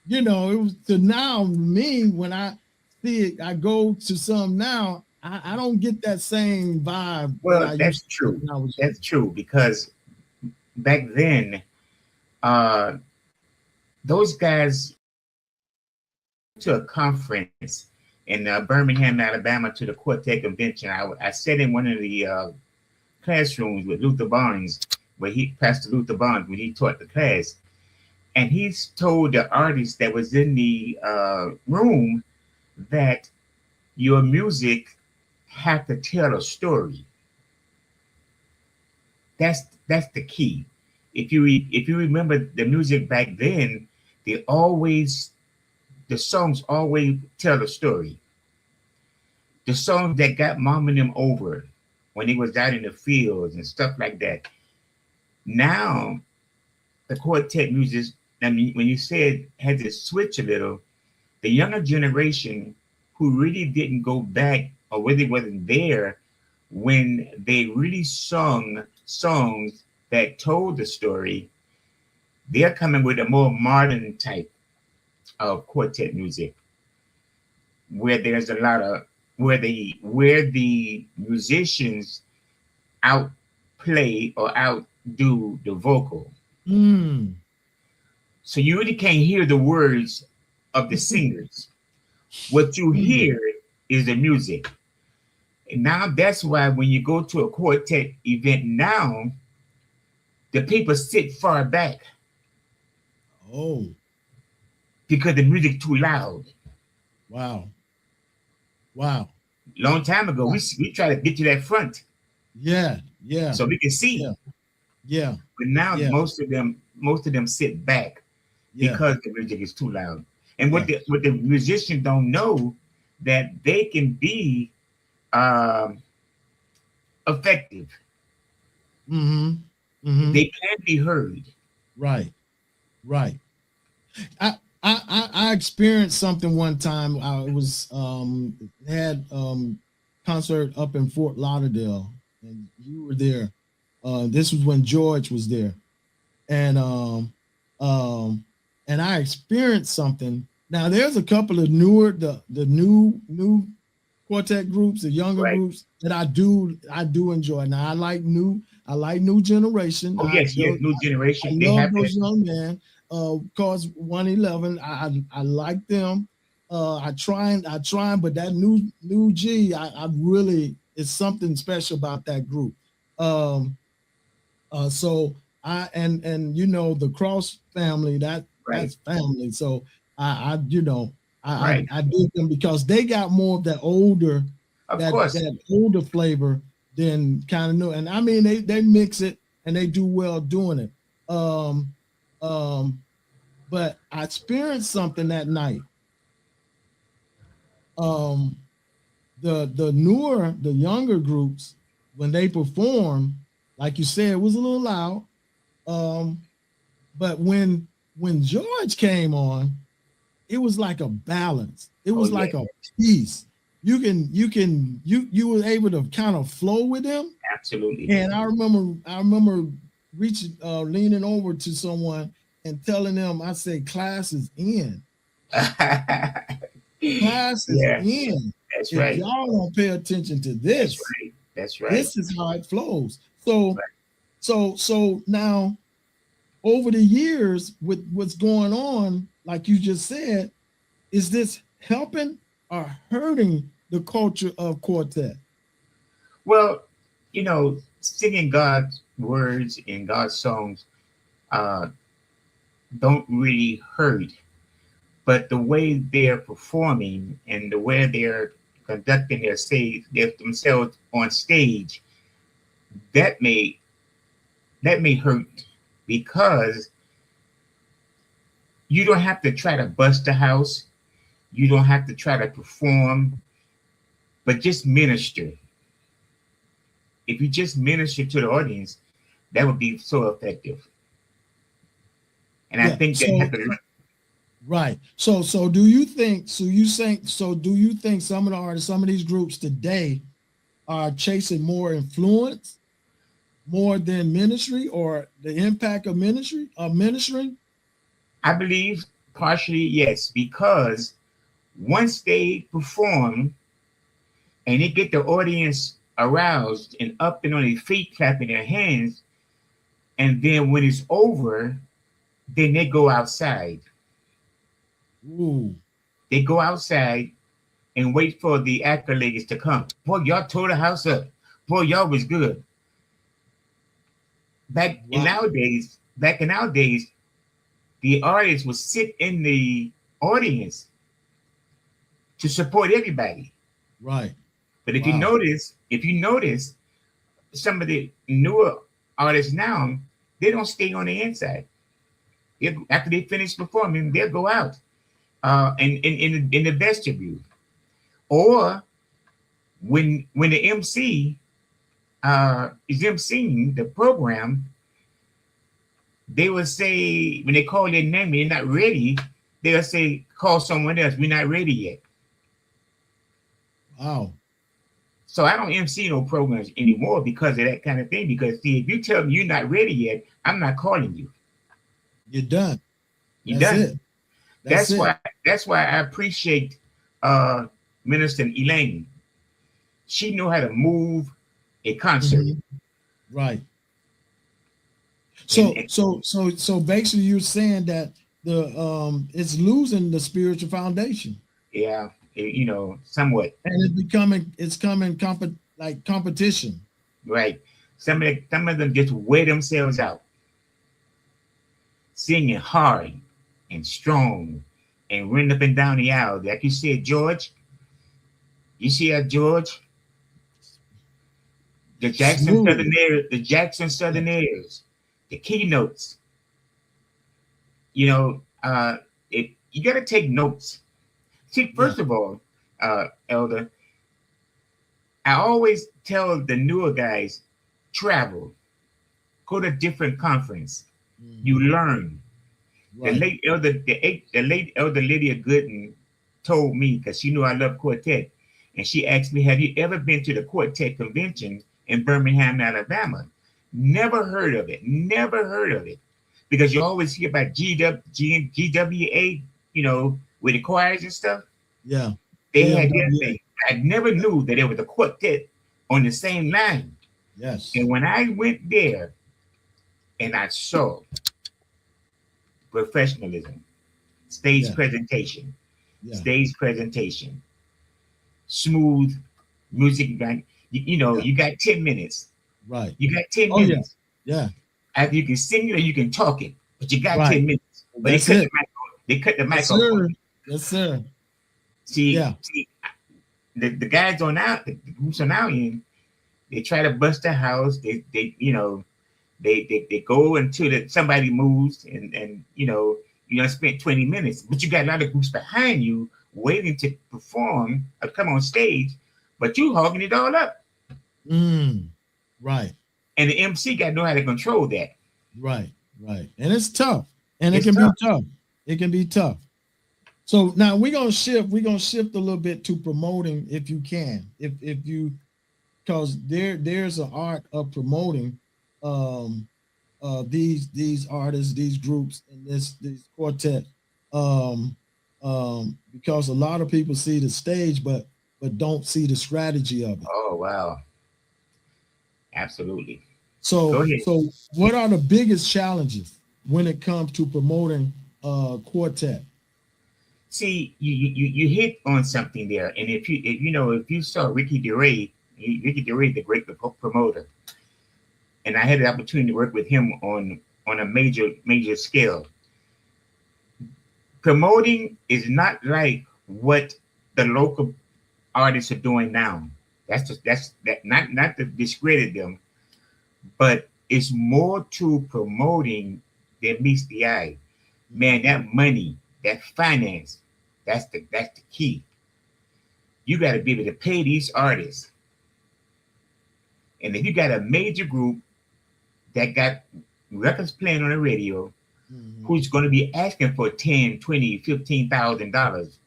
it was to now me when I see it, I go to some now, I don't get that same vibe. Well, that's true. That's true, because back then, those guys to a conference in Birmingham, Alabama, to the Quartet Convention. I sat in one of the classrooms with Luther Barnes, Pastor Luther Barnes, when he taught the class. And he told the artist that was in the room that your music have to tell a story. That's the key. If you remember the music back then, the songs always tell a story. The songs that got mom and them over when he was out in the fields and stuff like that. Now, the quartet music, I mean, when you said had to switch a little, the younger generation who really didn't go back or really wasn't there when they really sung songs that told the story, they're coming with a more modern type of quartet music, where there's a lot of where the musicians outplay or outdo the vocal. So you really can't hear the words of the singers. What you hear is the music. And now that's why when you go to a quartet event now, the people sit far back. Oh. Because the music too loud. Wow. Long time ago, we try to get to that front. Yeah. So we can see. Yeah. But now most of them sit back because the music is too loud. And what the musicians don't know, that they can be effective. They can be heard. Right. I experienced something one time. I was had concert up in Fort Lauderdale, and you were there. This was when George was there, and I experienced something. Now there's a couple of newer, the new quartet groups, the younger Right. groups that I do enjoy. Now I like new generation. Oh yes, yes, new I generation. They love have those that. young men. Cause 111, I like them. I try, but that new G, I really, it's something special about that group. So I and you know the Cross family, Right. that's family. So I Right. I dig them because they got more of that older Of course. that older flavor than kind of new. And I mean they mix it and they do well doing it. But I experienced something that night. The younger groups, when they perform, like you said, it was a little loud. But when George came on, it was like a balance. It was like a peace. You were able to kind of flow with him. Absolutely. And I remember reaching, leaning over to someone and telling them, I said, class is in. Class is in. That's if right. y'all don't pay attention to this, That's right. this is how it flows. So now over the years with what's going on, like you just said, is this helping or hurting the culture of quartet? Well, you know, singing God's words and God's songs don't really hurt, but the way they're performing and the way they're conducting themselves on stage, that may hurt, because you don't have to try to bust the house, you don't have to try to perform, but just minister. If you just minister to the audience, that would be so effective. And I think that happens. Right. So do you think some of the artists, some of these groups today are chasing more influence more than ministry, or the impact of ministering? I believe partially yes, because once they perform and they get the audience aroused and up and on their feet, clapping their hands, and then when it's over, then they go outside. Ooh. They go outside and wait for the accolades to come. Boy, y'all tore the house up. Boy, y'all was good. Back in our days, the artists would sit in the audience to support everybody. Right. But if you notice, some of the newer artists now, they don't stay on the inside. After they finish performing, they'll go out and in the vestibule. Or when the MC is emceeing the program, they will say, when they call their name, they're not ready, they'll say, call someone else, we're not ready yet. Wow. So I don't MC no programs anymore because of that kind of thing. Because see, if you tell me you're not ready yet, I'm not calling you. You're done. You're That's done. it. That's why I appreciate Minister Elaine. She knew how to move a concert. Mm-hmm. Right. So basically you're saying that the it's losing the spiritual foundation. Yeah, somewhat. And it's coming competition. Right. Some of them just wear themselves out, singing hard and strong and running up and down the aisle. Like you said, George. You see how George? The Jackson Southerners, the keynotes. You got to take notes. See, first of all, Elder, I always tell the newer guys, travel, go to different conference. You learn. Right. The late Elder Lydia Gooden told me, because she knew I love quartet, and she asked me, have you ever been to the quartet convention in Birmingham, Alabama? Never heard of it. Because you always hear about GWA, with the choirs and stuff. Yeah. They had their thing. I never knew that there was a quartet on the same line. Yes. And when I went there and I saw professionalism, stage Yeah. presentation, Yeah. stage presentation, smooth music. You know, Yeah. you got 10 minutes. Right. You got 10 Oh, yeah. minutes. Yeah. Either you can sing it or you can talk it, but you got Right. 10 minutes. But That's they cut it. the mic off. They cut the mic Yes, off. sir. Yes, sir. See, Yeah. the guys on out, the groups on our end, they try to bust the house. They go until somebody moves and you spent 20 minutes, but you got a lot of groups behind you waiting to perform or come on stage, but you hogging it all up. Right. And the MC got to know how to control that. Right. Right. And it's tough. And It's it can tough. be tough. It can be tough. So now we're gonna shift a little bit to promoting if you can. If you, because there's an art of promoting these artists, these groups, and this quartet. Because a lot of people see the stage but don't see the strategy of it. Oh wow. Absolutely. So Go ahead. so what are the biggest challenges when it comes to promoting quartet? See, you hit on something there, and if you saw Ricky DeRay, the great promoter, and I had the opportunity to work with him on a major scale. Promoting is not like what the local artists are doing now. That's not to discredit them, but it's more to promoting than meets the eye. Man, that money, that finance, that's the key. You got to be able to pay these artists. And if you got a major group that got records playing on the radio, who's going to be asking for $10,000, $20,000, $15,000,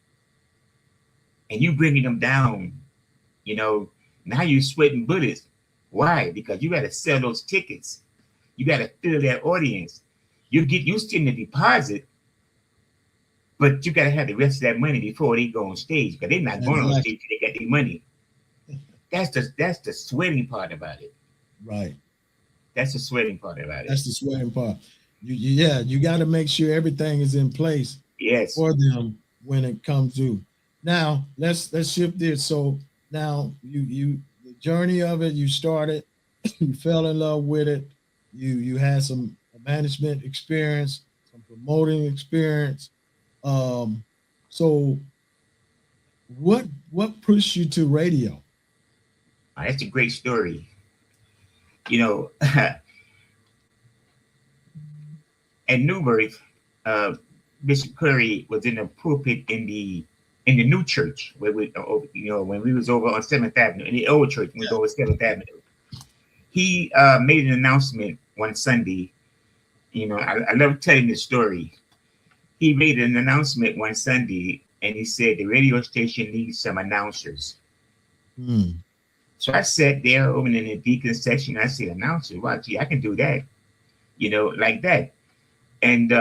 and you bringing them down, now you're sweating bullets. Why? Because you got to sell those tickets. You got to fill that audience. You still in the deposit, but you got to have the rest of that money before they go on stage, because they're not going on stage till they got their money. That's the sweating part about it. Right. That's the sweating part about it. That's the sweating part. You got to make sure everything is in place. Yes. For them when it comes to. Now let's shift this. So now you the journey of it, you started, you fell in love with it, you had some management experience, some promoting experience. So what pushed you to radio? That's a great story. At New Birth, Bishop Curry was in the pulpit in the new church where when we was over on 7th Avenue, in the old church, when we was over 7th Avenue. He made an announcement one Sunday. I love telling this story. He made an announcement one Sunday, and he said the radio station needs some announcers. So I sat there over in the deacon section. I said, announcer, wow, gee, I can do that, like that. And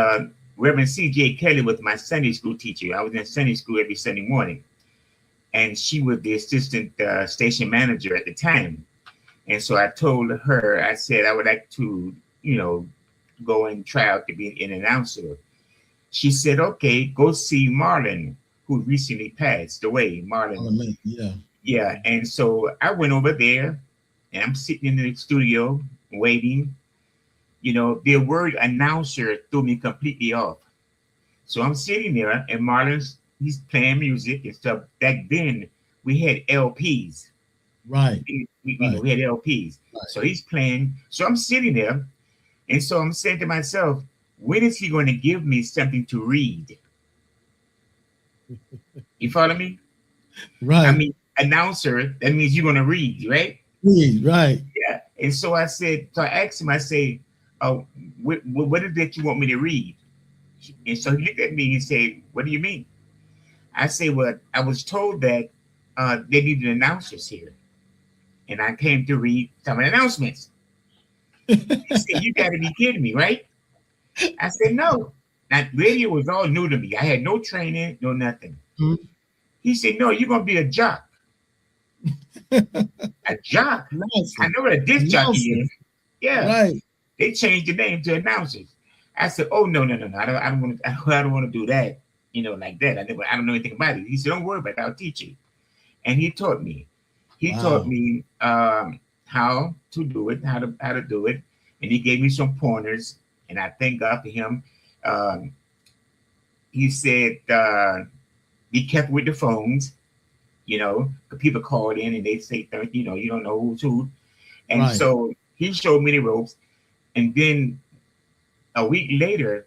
Reverend C.J. Kelly was my Sunday school teacher. I was in Sunday school every Sunday morning. And she was the assistant station manager at the time. And so I told her, I said, I would like to, go and try out to be an announcer. She said, okay, go see Marlon, who recently passed away. Marlon. Yeah. And so I went over there, and I'm sitting in the studio waiting. The word announcer threw me completely off. So I'm sitting there, and he's playing music and stuff. Back then, we had LPs. Right. We had LPs. Right. So he's playing. So I'm sitting there, and so I'm saying to myself, when is he going to give me something to read? You follow me? Right. I mean, announcer, that means you're going to read, right? Read, right. Yeah. And so I asked him, I say, what is it you want me to read? And so he looked at me and said, what do you mean? I say, well, I was told that they needed announcers here. And I came to read some announcements. He said, you got to be kidding me, right? I said, no. Now, radio was all new to me. I had no training, no nothing. He said, no, you're going to be a jock. A jock. I Nelson. know what a disc jockey Nelson. is. Yeah. Right. They changed the name to announcers. I said, "Oh no. I don't want to do that. Like that. I don't know anything about it." He said, "Don't worry about it. I'll teach you." And he taught me. He taught me how to do it, how to do it, and he gave me some pointers. And I thank God for him. He said, "Be careful with the phones. People call in and they say, you don't know who's who." And Right. so he showed me the ropes. And then a week later,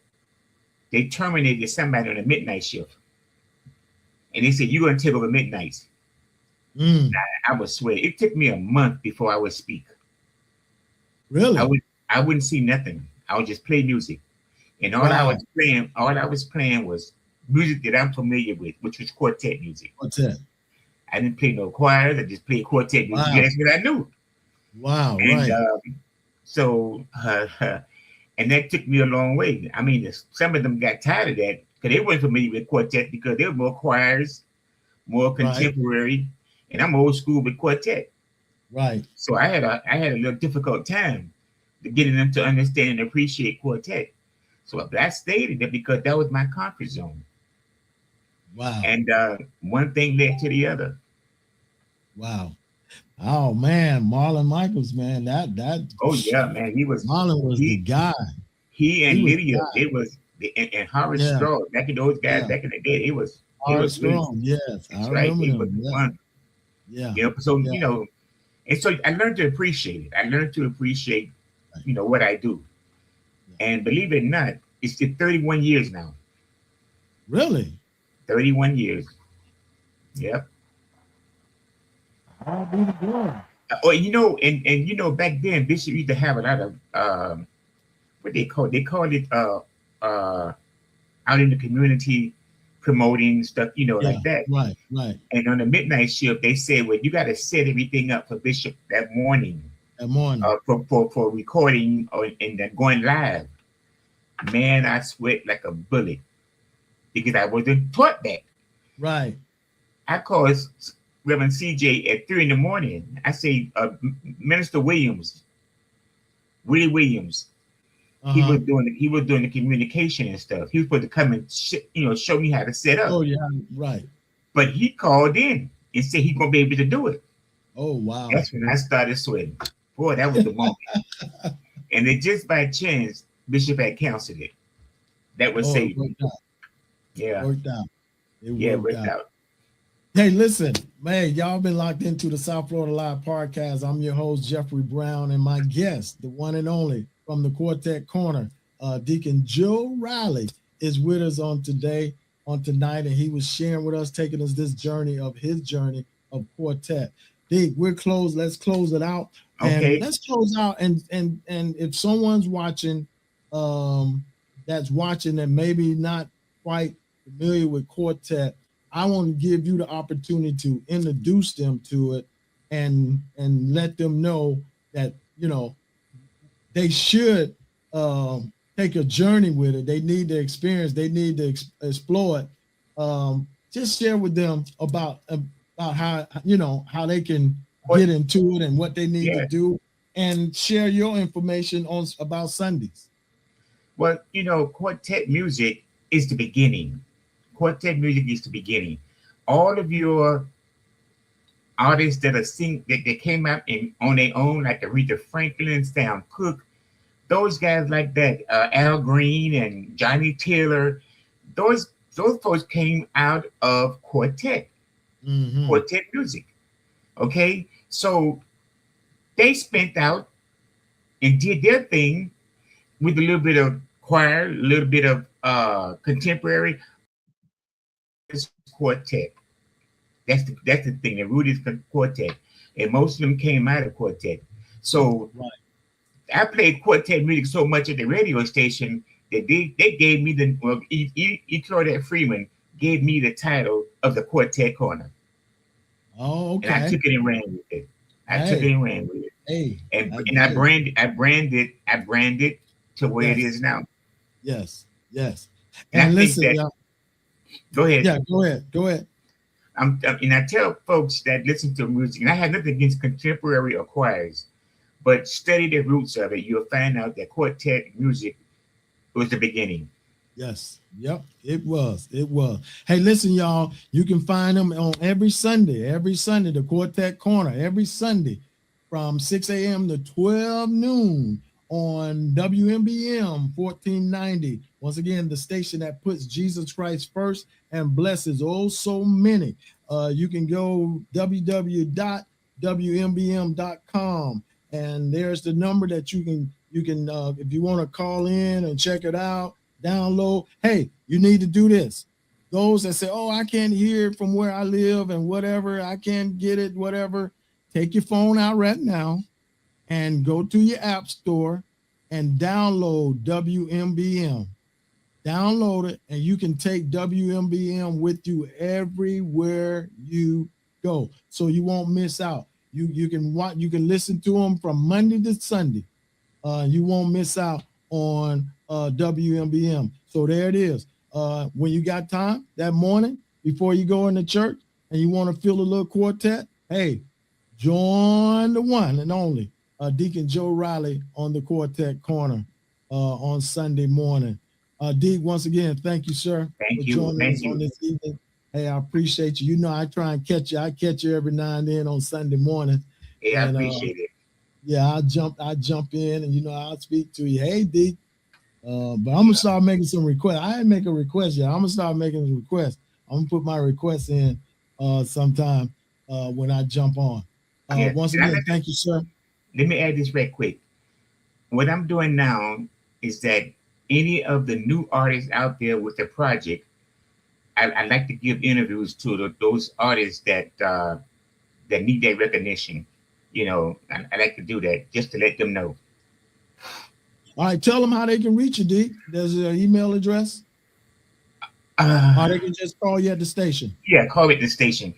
they terminated somebody on a midnight shift. And they said, "You're going to take over midnights." I would swear. It took me a month before I would speak. Really? I wouldn't see nothing. I would just play music. And all I was playing was music that I'm familiar with, which was quartet music. Quartet. I didn't play no choirs. I just played quartet music. Wow. That's what I knew. Wow. And Right. so, and that took me a long way. I mean, some of them got tired of that because they weren't familiar with quartet because there were more choirs, more contemporary, and I'm old school with quartet. Right. So I had a little difficult time to getting them to understand and appreciate quartet. So I stayed in it because that was my comfort zone. Wow. And one thing led to the other. Wow. Oh man, Marlon Michaels, man. That Oh yeah, man. Marlon was the guy. He and He was Lydia, the guy. and Horace Yeah. Straw, back in those guys, Yeah. back in the day, it was Horace really- Strong, yes. That's I right. remember It them. was Yeah. fun. Yeah. So Yeah. and so I learned to appreciate it. I learned to appreciate, what I do. And believe it or not, it's been 31 years now. Really? 31 years. Yep. I'll be the boy. And back then Bishop used to have a lot of what they call it out in the community promoting stuff, like that. Right, right. And on the midnight shift, they said, "Well, you got to set everything up for Bishop that morning, That morning. for recording and then going live." Man, I sweat like a bullet because I wasn't taught that. Right. I called Reverend CJ at 3 a.m. I say, Minister Williams, Willie Williams. He was doing the communication and stuff. He was supposed to come and show me how to set up. Oh yeah, right. But he called in and said he's gonna be able to do it. Oh wow. That's when I started sweating. Boy, that was the moment. And it just by chance, Bishop had canceled it. That was it saved. worked out. Yeah. Worked out. It worked out. Hey, listen, man, y'all been locked into the South Florida Live podcast. I'm your host, Jeffrey Brown, and my guest, the one and only from the Quartet Corner, Deacon Joe Riley, is with us on tonight, and he was sharing with us, taking us this journey of quartet. Deke, let's close it out. Okay. And let's close out, and if someone's watching, that's watching and maybe not quite familiar with quartet, I want to give you the opportunity to introduce them to it and let them know that, they should take a journey with it. They need to experience, they need to explore it. Just share with them about how, how they can get into it and what they need to do, and share your information about Sundays. Well, quartet music is the beginning. Quartet music is the beginning. All of your artists that are that came out on their own, like Aretha Franklin, Sam Cooke, those guys like that, Al Green and Johnny Taylor, those folks came out of quartet, quartet music. Okay, so they spent out and did their thing with a little bit of choir, a little bit of contemporary. Quartet. That's the thing. The root is quartet, and most of them came out of quartet. So I played quartet music so much at the radio station that they gave me Claudette Freeman gave me the title of the Quartet Corner. Oh, okay. And I took it and ran with it. Hey, and I branded to where it is now. Yes. And listen, go ahead. Yeah, go ahead. And I tell folks that listen to music, and I have nothing against contemporary or choirs, but study the roots of it. You'll find out that quartet music was the beginning. Yes. Yep. It was. It was. Hey, listen, y'all. You can find them on every Sunday, the Quartet Corner, every Sunday from 6 a.m. to 12 noon on WMBM 1490. Once again, the station that puts Jesus Christ first and blesses oh so many. You can go www.wmbm.com, and there's the number that you can if you want to call in and check it out, download. Hey, you need to do this. Those that say, oh, I can't hear it from where I live and whatever, I can't get it, whatever, take your phone out right now and go to your app store and download WMBM. Download it, and you can take WMBM with you everywhere you go, so you won't miss out. You can listen to them from Monday to Sunday. You won't miss out on WMBM. So there it is. When you got time that morning before you go into church and you want to feel a little quartet, hey, join the one and only Deacon Joe Riley on the Quartet Corner on Sunday morning. Deke, once again, thank you, sir. Thank you. On this evening. Hey, I appreciate you. You know, I try and catch you. I catch you every now and then on Sunday morning. Hey, I appreciate it. Yeah, I jump in and I'll speak to you. Hey, Deke. But I'm gonna start making some requests. I didn't make a request yet. I'm gonna start making a request. I'm gonna put my requests in sometime when I jump on. Once again, thank you, sir. Let me add this right quick. What I'm doing now is that any of the new artists out there with a project, I like to give interviews to those artists that need that recognition. I like to do that just to let them know. All right, tell them how they can reach you, Deke. There's an email address. Or they can just call you at the station. Yeah, call it the station.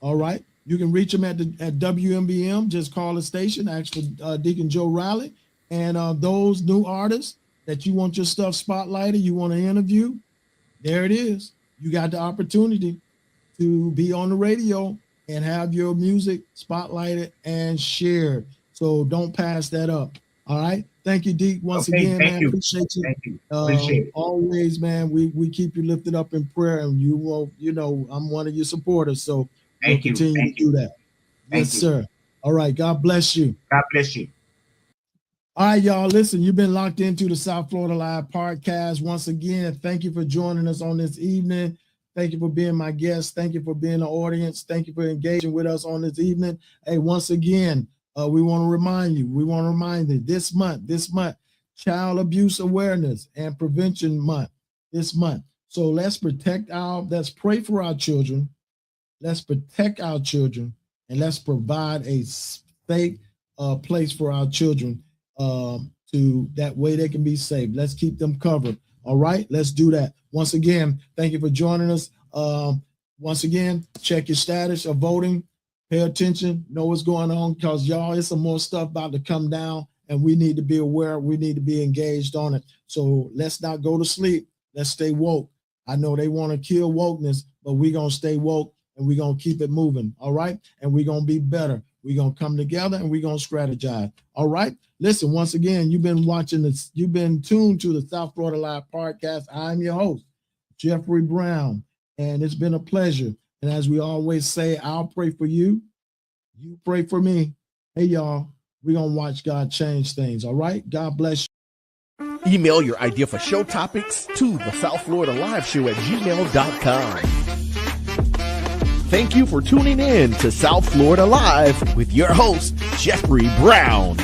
All right. You can reach them at WMBM. Just call the station, ask for Deacon Joe Riley. And those new artists that you want your stuff spotlighted, you want to interview, there it is. You got the opportunity to be on the radio and have your music spotlighted and shared. So don't pass that up. All right. Thank you, Deke. Once again, man. Appreciate you. Thank you. Appreciate it. Always, man. We keep you lifted up in prayer, and you will, I'm one of your supporters. So thank you. Continue to do that. Yes, sir. All right. God bless you. God bless you. All right, y'all. Listen, you've been locked into the South Florida Live podcast. Once again, thank you for joining us on this evening. Thank you for being my guest. Thank you for being the audience. Thank you for engaging with us on this evening. Hey, once again, we want to remind you, this month, Child Abuse Awareness and Prevention Month, this month. So let's pray for our children. Let's protect our children, and let's provide a safe place for our children to that way they can be safe. Let's keep them covered. All right, let's do that. Once again, thank you for joining us. Once again, check your status of voting. Pay attention, know what's going on, because y'all, it's some more stuff about to come down, and we need to be aware. We need to be engaged on it. So let's not go to sleep. Let's stay woke. I know they want to kill wokeness, but we're going to stay woke, and we're going to keep it moving. All right, and we're going to be better. We're going to come together, and we're going to strategize. All right. Listen, once again, you've been tuned to the South Florida Live podcast. I'm your host, Jeffrey Brown, and it's been a pleasure. And as we always say, I'll pray for you. You pray for me. Hey, y'all, we're going to watch God change things. All right. God bless you. Email your idea for show topics to the South Florida Live Show at gmail.com. Thank you for tuning in to South Florida Live with your host, Jeffrey Brown.